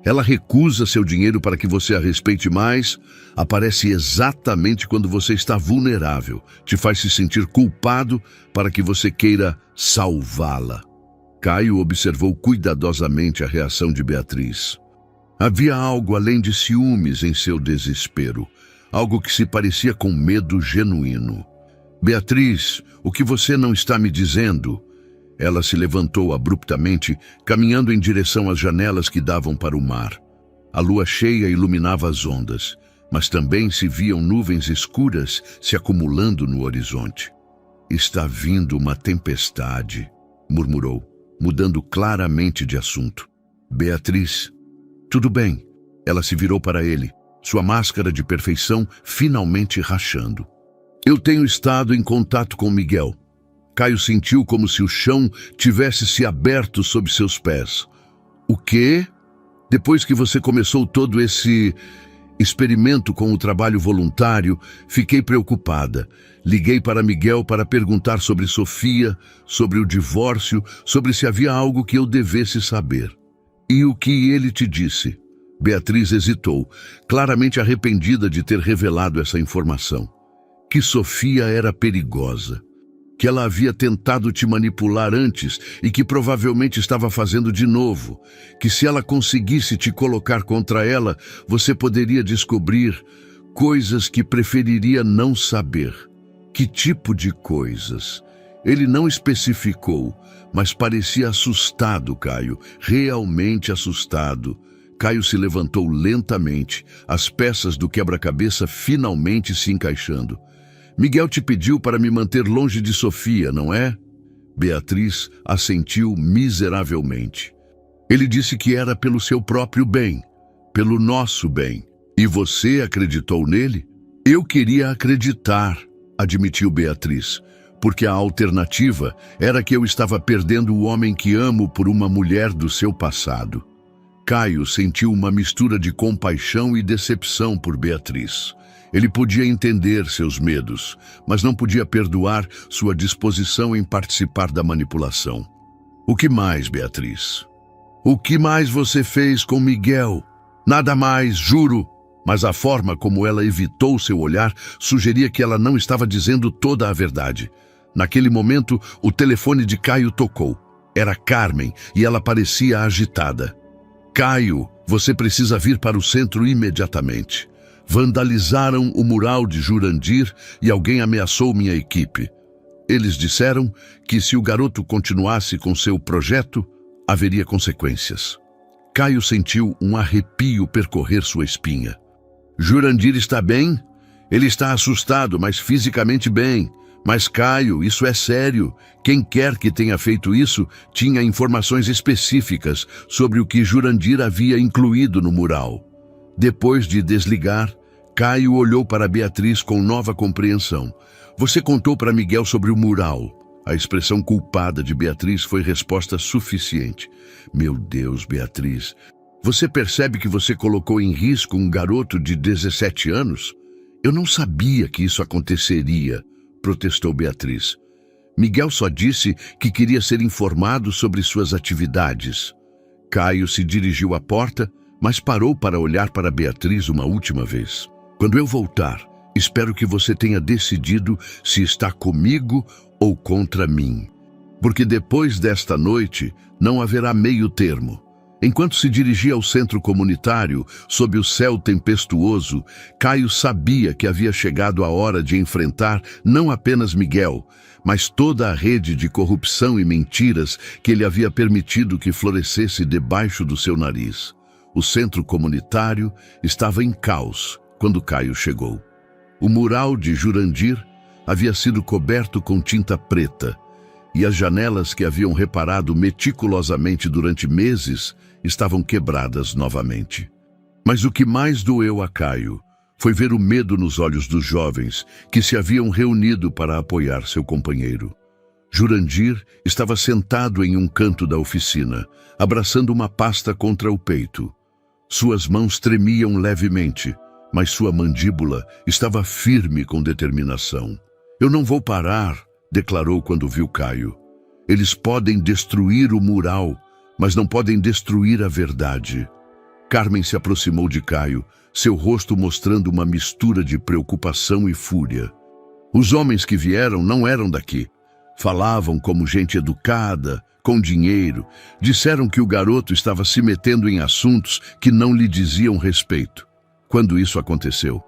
Ela recusa seu dinheiro para que você a respeite mais, aparece exatamente quando você está vulnerável, te faz se sentir culpado para que você queira salvá-la. Caio observou cuidadosamente a reação de Beatriz. Havia algo além de ciúmes em seu desespero, algo que se parecia com medo genuíno. Beatriz, o que você não está me dizendo? Ela se levantou abruptamente, caminhando em direção às janelas que davam para o mar. A lua cheia iluminava as ondas, mas também se viam nuvens escuras se acumulando no horizonte. Está vindo uma tempestade, murmurou, mudando claramente de assunto. Beatriz, tudo bem. Ela se virou para ele, sua máscara de perfeição finalmente rachando. Eu tenho estado em contato com Miguel. Caio sentiu como se o chão tivesse se aberto sob seus pés. O quê? Depois que você começou todo esse experimento com o trabalho voluntário, fiquei preocupada. Liguei para Miguel para perguntar sobre Sofia, sobre o divórcio, sobre se havia algo que eu devesse saber. E o que ele te disse? Beatriz hesitou, claramente arrependida de ter revelado essa informação. Que Sofia era perigosa. Que ela havia tentado te manipular antes e que provavelmente estava fazendo de novo, que se ela conseguisse te colocar contra ela, você poderia descobrir coisas que preferiria não saber. Que tipo de coisas? Ele não especificou, mas parecia assustado, Caio, realmente assustado. Caio se levantou lentamente, as peças do quebra-cabeça finalmente se encaixando. Miguel te pediu para me manter longe de Sofia, não é? Beatriz assentiu miseravelmente. Ele disse que era pelo seu próprio bem, pelo nosso bem. E você acreditou nele? Eu queria acreditar, admitiu Beatriz, porque a alternativa era que eu estava perdendo o homem que amo por uma mulher do seu passado. Caio sentiu uma mistura de compaixão e decepção por Beatriz. Ele podia entender seus medos, mas não podia perdoar sua disposição em participar da manipulação. O que mais, Beatriz? O que mais você fez com Miguel? Nada mais, juro. Mas a forma como ela evitou seu olhar sugeria que ela não estava dizendo toda a verdade. Naquele momento, o telefone de Caio tocou. Era Carmen e ela parecia agitada. Caio, você precisa vir para o centro imediatamente. Vandalizaram o mural de Jurandir e alguém ameaçou minha equipe. Eles disseram que se o garoto continuasse com seu projeto, haveria consequências. Caio sentiu um arrepio percorrer sua espinha. Jurandir está bem? Ele está assustado, mas fisicamente bem. Mas, Caio, isso é sério. Quem quer que tenha feito isso tinha informações específicas sobre o que Jurandir havia incluído no mural. Depois de desligar, Caio olhou para Beatriz com nova compreensão. Você contou para Miguel sobre o mural. A expressão culpada de Beatriz foi resposta suficiente. Meu Deus, Beatriz, você percebe que você colocou em risco um garoto de 17 anos? Eu não sabia que isso aconteceria, protestou Beatriz. Miguel só disse que queria ser informado sobre suas atividades. Caio se dirigiu à porta, mas parou para olhar para Beatriz uma última vez. Quando eu voltar, espero que você tenha decidido se está comigo ou contra mim. Porque depois desta noite não haverá meio termo. Enquanto se dirigia ao centro comunitário, sob o céu tempestuoso, Caio sabia que havia chegado a hora de enfrentar não apenas Miguel, mas toda a rede de corrupção e mentiras que ele havia permitido que florescesse debaixo do seu nariz. O centro comunitário estava em caos quando Caio chegou. O mural de Jurandir havia sido coberto com tinta preta, e as janelas que haviam reparado meticulosamente durante meses estavam quebradas novamente. Mas o que mais doeu a Caio foi ver o medo nos olhos dos jovens que se haviam reunido para apoiar seu companheiro. Jurandir estava sentado em um canto da oficina, abraçando uma pasta contra o peito. Suas mãos tremiam levemente, mas sua mandíbula estava firme com determinação. Eu não vou parar, declarou quando viu Caio. Eles podem destruir o mural, mas não podem destruir a verdade. Carmen se aproximou de Caio, seu rosto mostrando uma mistura de preocupação e fúria. Os homens que vieram não eram daqui. Falavam como gente educada, com dinheiro. Disseram que o garoto estava se metendo em assuntos que não lhe diziam respeito. Quando isso aconteceu?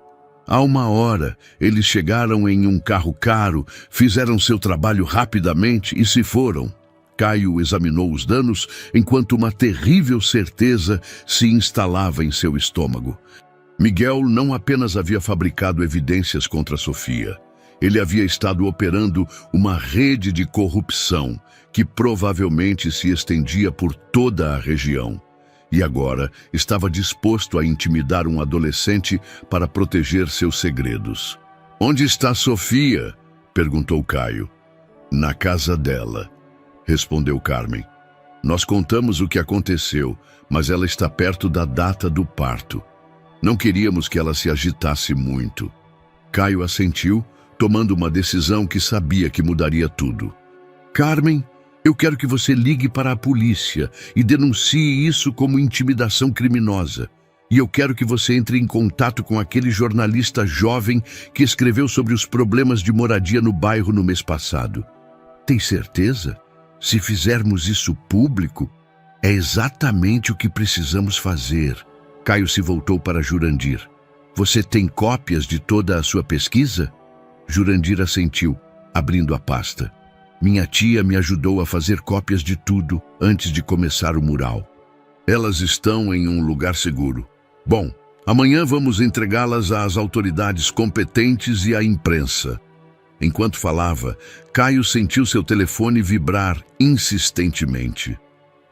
Há uma hora, eles chegaram em um carro caro, fizeram seu trabalho rapidamente e se foram. Caio examinou os danos enquanto uma terrível certeza se instalava em seu estômago. Miguel não apenas havia fabricado evidências contra Sofia. Ele havia estado operando uma rede de corrupção que provavelmente se estendia por toda a região. E agora estava disposto a intimidar um adolescente para proteger seus segredos. Onde está Sofia? Perguntou Caio. Na casa dela, respondeu Carmen. Nós contamos o que aconteceu, mas ela está perto da data do parto. Não queríamos que ela se agitasse muito. Caio assentiu, tomando uma decisão que sabia que mudaria tudo. Carmen, eu quero que você ligue para a polícia e denuncie isso como intimidação criminosa. E eu quero que você entre em contato com aquele jornalista jovem que escreveu sobre os problemas de moradia no bairro no mês passado. Tem certeza? Se fizermos isso público, é exatamente o que precisamos fazer. Caio se voltou para Jurandir. Você tem cópias de toda a sua pesquisa? Jurandir assentiu, abrindo a pasta. Minha tia me ajudou a fazer cópias de tudo antes de começar o mural. Elas estão em um lugar seguro. Bom, amanhã vamos entregá-las às autoridades competentes e à imprensa. Enquanto falava, Caio sentiu seu telefone vibrar insistentemente.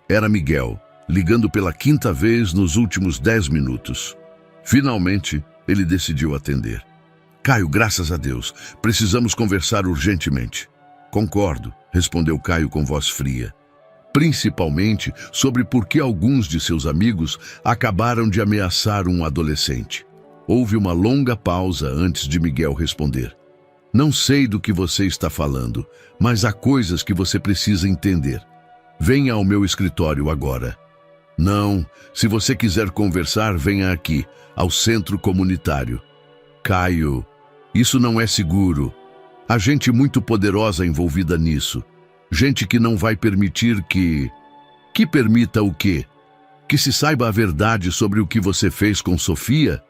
Era Miguel, ligando pela 5ª vez nos últimos 10 minutos. Finalmente, ele decidiu atender. Caio, graças a Deus, precisamos conversar urgentemente. Concordo, respondeu Caio com voz fria. Principalmente sobre por que alguns de seus amigos acabaram de ameaçar um adolescente. Houve uma longa pausa antes de Miguel responder. Não sei do que você está falando, mas há coisas que você precisa entender. Venha ao meu escritório agora. Não, se você quiser conversar, venha aqui, ao centro comunitário. Caio, isso não é seguro. Há gente muito poderosa envolvida nisso. Gente que não vai permitir que... Que permita o quê? Que se saiba a verdade sobre o que você fez com Sofia?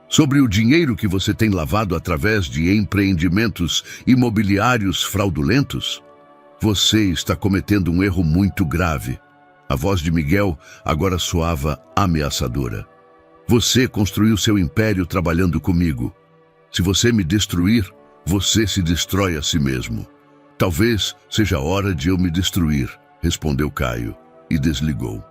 Sobre o dinheiro que você tem lavado através de empreendimentos imobiliários fraudulentos? Você está cometendo um erro muito grave. A voz de Miguel agora soava ameaçadora. Você construiu seu império trabalhando comigo. Se você me destruir, você se destrói a si mesmo. Talvez seja hora de eu me destruir, respondeu Caio e desligou.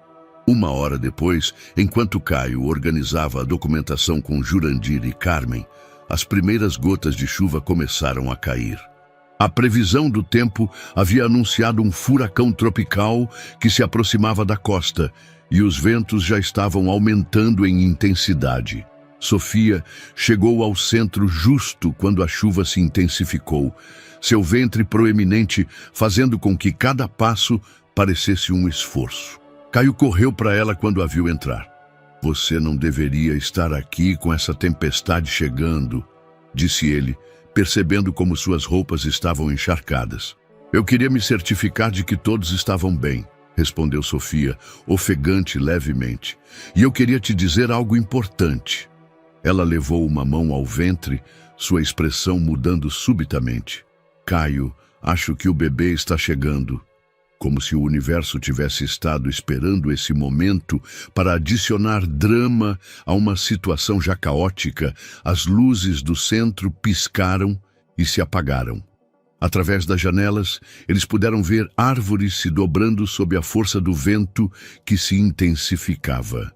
1 hora depois, enquanto Caio organizava a documentação com Jurandir e Carmen, as primeiras gotas de chuva começaram a cair. A previsão do tempo havia anunciado um furacão tropical que se aproximava da costa e os ventos já estavam aumentando em intensidade. Sofia chegou ao centro justo quando a chuva se intensificou, seu ventre proeminente fazendo com que cada passo parecesse um esforço. Caio correu para ela quando a viu entrar. Você não deveria estar aqui com essa tempestade chegando, disse ele, percebendo como suas roupas estavam encharcadas. Eu queria me certificar de que todos estavam bem, respondeu Sofia, ofegante levemente. E eu queria te dizer algo importante. Ela levou uma mão ao ventre, sua expressão mudando subitamente. Caio, acho que o bebê está chegando. Como se o universo tivesse estado esperando esse momento para adicionar drama a uma situação já caótica, as luzes do centro piscaram e se apagaram. Através das janelas, eles puderam ver árvores se dobrando sob a força do vento que se intensificava.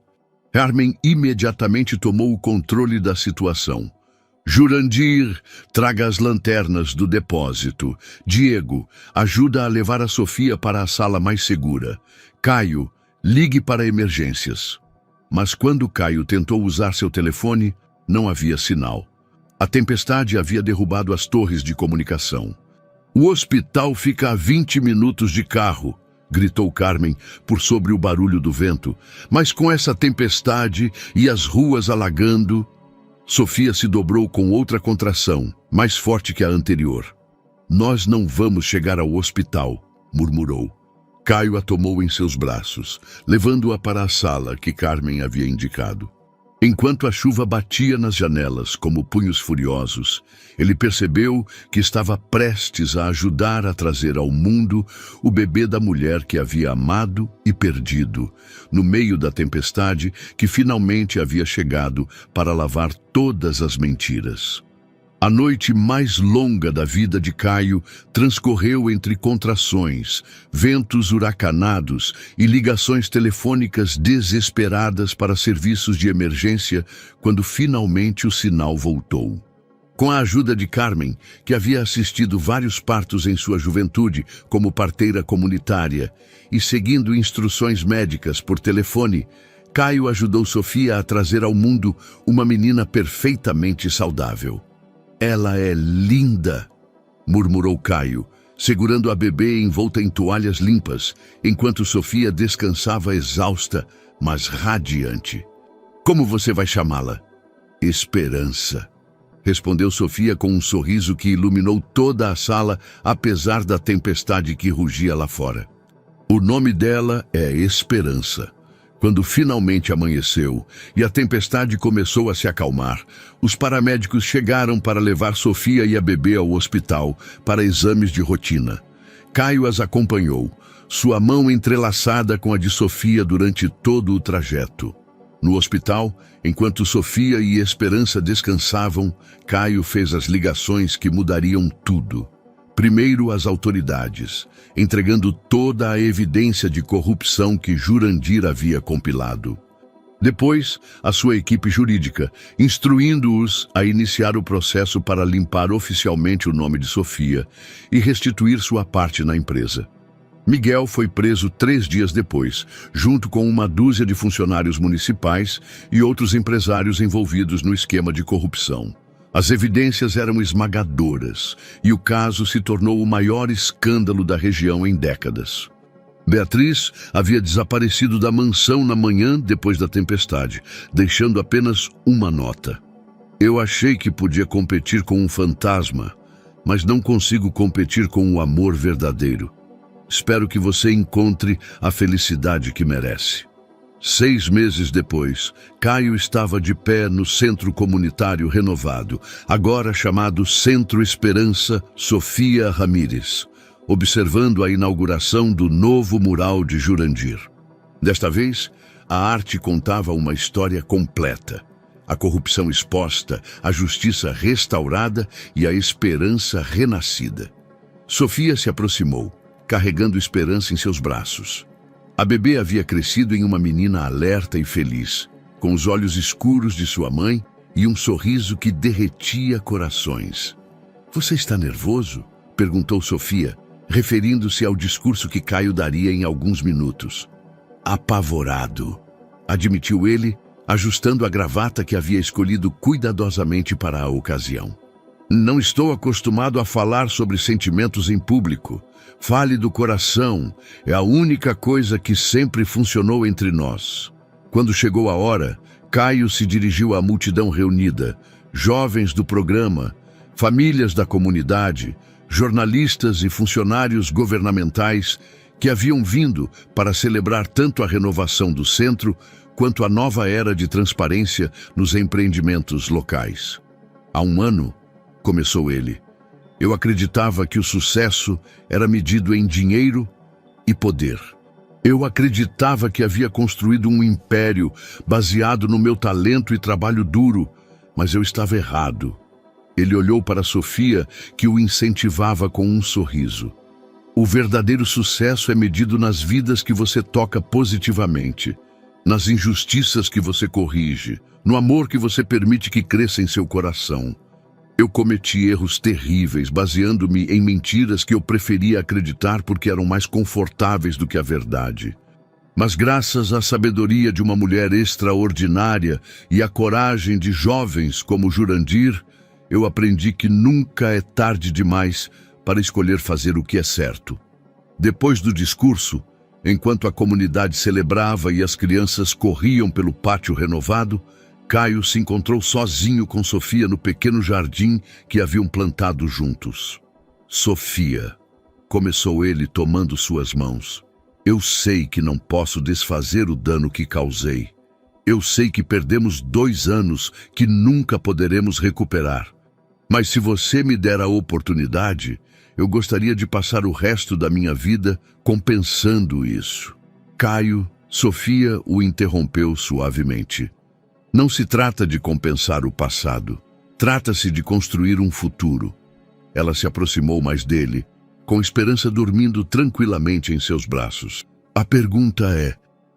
Carmen imediatamente tomou o controle da situação. Jurandir, traga as lanternas do depósito. Diego, ajuda a levar a Sofia para a sala mais segura. Caio, ligue para emergências. Mas quando Caio tentou usar seu telefone, não havia sinal. A tempestade havia derrubado as torres de comunicação. O hospital fica a 20 minutos de carro, gritou Carmen por sobre o barulho do vento. Mas com essa tempestade e as ruas alagando... Sofia se dobrou com outra contração, mais forte que a anterior. Nós não vamos chegar ao hospital, murmurou. Caio a tomou em seus braços, levando-a para a sala que Carmen havia indicado. Enquanto a chuva batia nas janelas como punhos furiosos, ele percebeu que estava prestes a ajudar a trazer ao mundo o bebê da mulher que havia amado e perdido, no meio da tempestade que finalmente havia chegado para lavar todas as mentiras. A noite mais longa da vida de Caio transcorreu entre contrações, ventos huracanados e ligações telefônicas desesperadas para serviços de emergência quando finalmente o sinal voltou. Com a ajuda de Carmen, que havia assistido vários partos em sua juventude como parteira comunitária, e seguindo instruções médicas por telefone, Caio ajudou Sofia a trazer ao mundo uma menina perfeitamente saudável. Ela é linda, murmurou Caio, segurando a bebê envolta em toalhas limpas, enquanto Sofia descansava exausta, mas radiante. Como você vai chamá-la? Esperança, respondeu Sofia com um sorriso que iluminou toda a sala, apesar da tempestade que rugia lá fora. O nome dela é Esperança. Quando finalmente amanheceu e a tempestade começou a se acalmar, os paramédicos chegaram para levar Sofia e a bebê ao hospital para exames de rotina. Caio as acompanhou, sua mão entrelaçada com a de Sofia durante todo o trajeto. No hospital, enquanto Sofia e Esperança descansavam, Caio fez as ligações que mudariam tudo. Primeiro, às autoridades, entregando toda a evidência de corrupção que Jurandir havia compilado. Depois, a sua equipe jurídica, instruindo-os a iniciar o processo para limpar oficialmente o nome de Sofia e restituir sua parte na empresa. Miguel foi preso 3 dias depois, junto com uma dúzia de funcionários municipais e outros empresários envolvidos no esquema de corrupção. As evidências eram esmagadoras e o caso se tornou o maior escândalo da região em décadas. Beatriz havia desaparecido da mansão na manhã depois da tempestade, deixando apenas uma nota. Eu achei que podia competir com um fantasma, mas não consigo competir com o amor verdadeiro. Espero que você encontre a felicidade que merece. 6 meses depois, Caio estava de pé no Centro Comunitário Renovado, agora chamado Centro Esperança Sofia Ramírez, observando a inauguração do novo mural de Jurandir. Desta vez, a arte contava uma história completa. A corrupção exposta, a justiça restaurada e a esperança renascida. Sofia se aproximou, carregando Esperança em seus braços. A bebê havia crescido em uma menina alerta e feliz, com os olhos escuros de sua mãe e um sorriso que derretia corações. "Você está nervoso?" perguntou Sofia, referindo-se ao discurso que Caio daria em alguns minutos. "Apavorado", admitiu ele, ajustando a gravata que havia escolhido cuidadosamente para a ocasião. "Não estou acostumado a falar sobre sentimentos em público. Fale do coração, é a única coisa que sempre funcionou entre nós." Quando chegou a hora, Caio se dirigiu à multidão reunida, jovens do programa, famílias da comunidade, jornalistas e funcionários governamentais que haviam vindo para celebrar tanto a renovação do centro quanto a nova era de transparência nos empreendimentos locais. "Há um ano", começou ele, "eu acreditava que o sucesso era medido em dinheiro e poder. Eu acreditava que havia construído um império baseado no meu talento e trabalho duro, mas eu estava errado." Ele olhou para Sofia, que o incentivava com um sorriso. "O verdadeiro sucesso é medido nas vidas que você toca positivamente, nas injustiças que você corrige, no amor que você permite que cresça em seu coração. Eu cometi erros terríveis, baseando-me em mentiras que eu preferia acreditar porque eram mais confortáveis do que a verdade. Mas graças à sabedoria de uma mulher extraordinária e à coragem de jovens como Jurandir, eu aprendi que nunca é tarde demais para escolher fazer o que é certo." Depois do discurso, enquanto a comunidade celebrava e as crianças corriam pelo pátio renovado, Caio se encontrou sozinho com Sofia no pequeno jardim que haviam plantado juntos. "Sofia", começou ele tomando suas mãos, "eu sei que não posso desfazer o dano que causei. Eu sei que perdemos 2 anos que nunca poderemos recuperar. Mas se você me der a oportunidade, eu gostaria de passar o resto da minha vida compensando isso." Caio, Sofia o interrompeu suavemente. "Não se trata de compensar o passado. Trata-se de construir um futuro." Ela se aproximou mais dele, com Esperança dormindo tranquilamente em seus braços. "A pergunta é,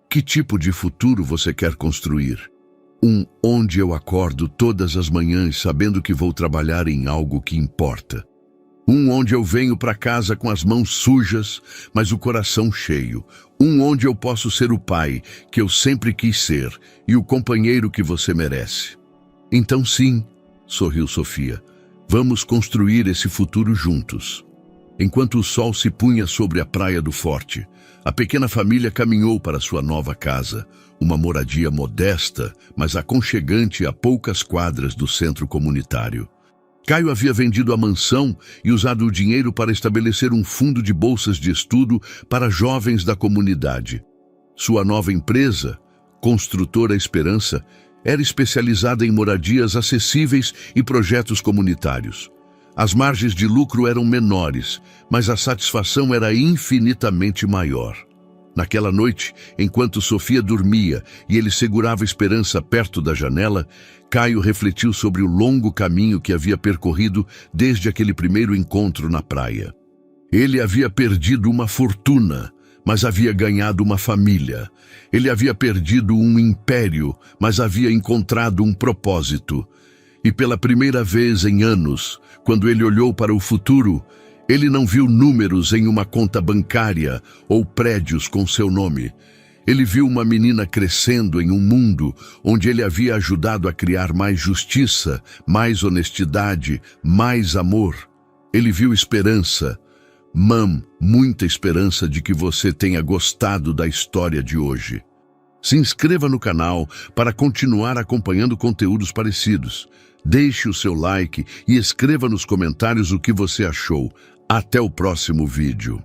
que tipo de futuro você quer construir? Um onde eu acordo todas as manhãs sabendo que vou trabalhar em algo que importa. Um onde eu venho para casa com as mãos sujas, mas o coração cheio. Um onde eu posso ser o pai que eu sempre quis ser e o companheiro que você merece." "Então sim", sorriu Sofia, "vamos construir esse futuro juntos." Enquanto o sol se punha sobre a praia do Forte, a pequena família caminhou para sua nova casa, uma moradia modesta, mas aconchegante a poucas quadras do centro comunitário. Caio havia vendido a mansão e usado o dinheiro para estabelecer um fundo de bolsas de estudo para jovens da comunidade. Sua nova empresa, Construtora Esperança, era especializada em moradias acessíveis e projetos comunitários. As margens de lucro eram menores, mas a satisfação era infinitamente maior. Naquela noite, enquanto Sofia dormia e ele segurava a esperança perto da janela, Caio refletiu sobre o longo caminho que havia percorrido desde aquele primeiro encontro na praia. Ele havia perdido uma fortuna, mas havia ganhado uma família. Ele havia perdido um império, mas havia encontrado um propósito. E pela primeira vez em anos, quando ele olhou para o futuro, ele não viu números em uma conta bancária ou prédios com seu nome. Ele viu uma menina crescendo em um mundo onde ele havia ajudado a criar mais justiça, mais honestidade, mais amor. Ele viu esperança. Mam, muita esperança de que você tenha gostado da história de hoje. Se inscreva no canal para continuar acompanhando conteúdos parecidos. Deixe o seu like e escreva nos comentários o que você achou. Até o próximo vídeo.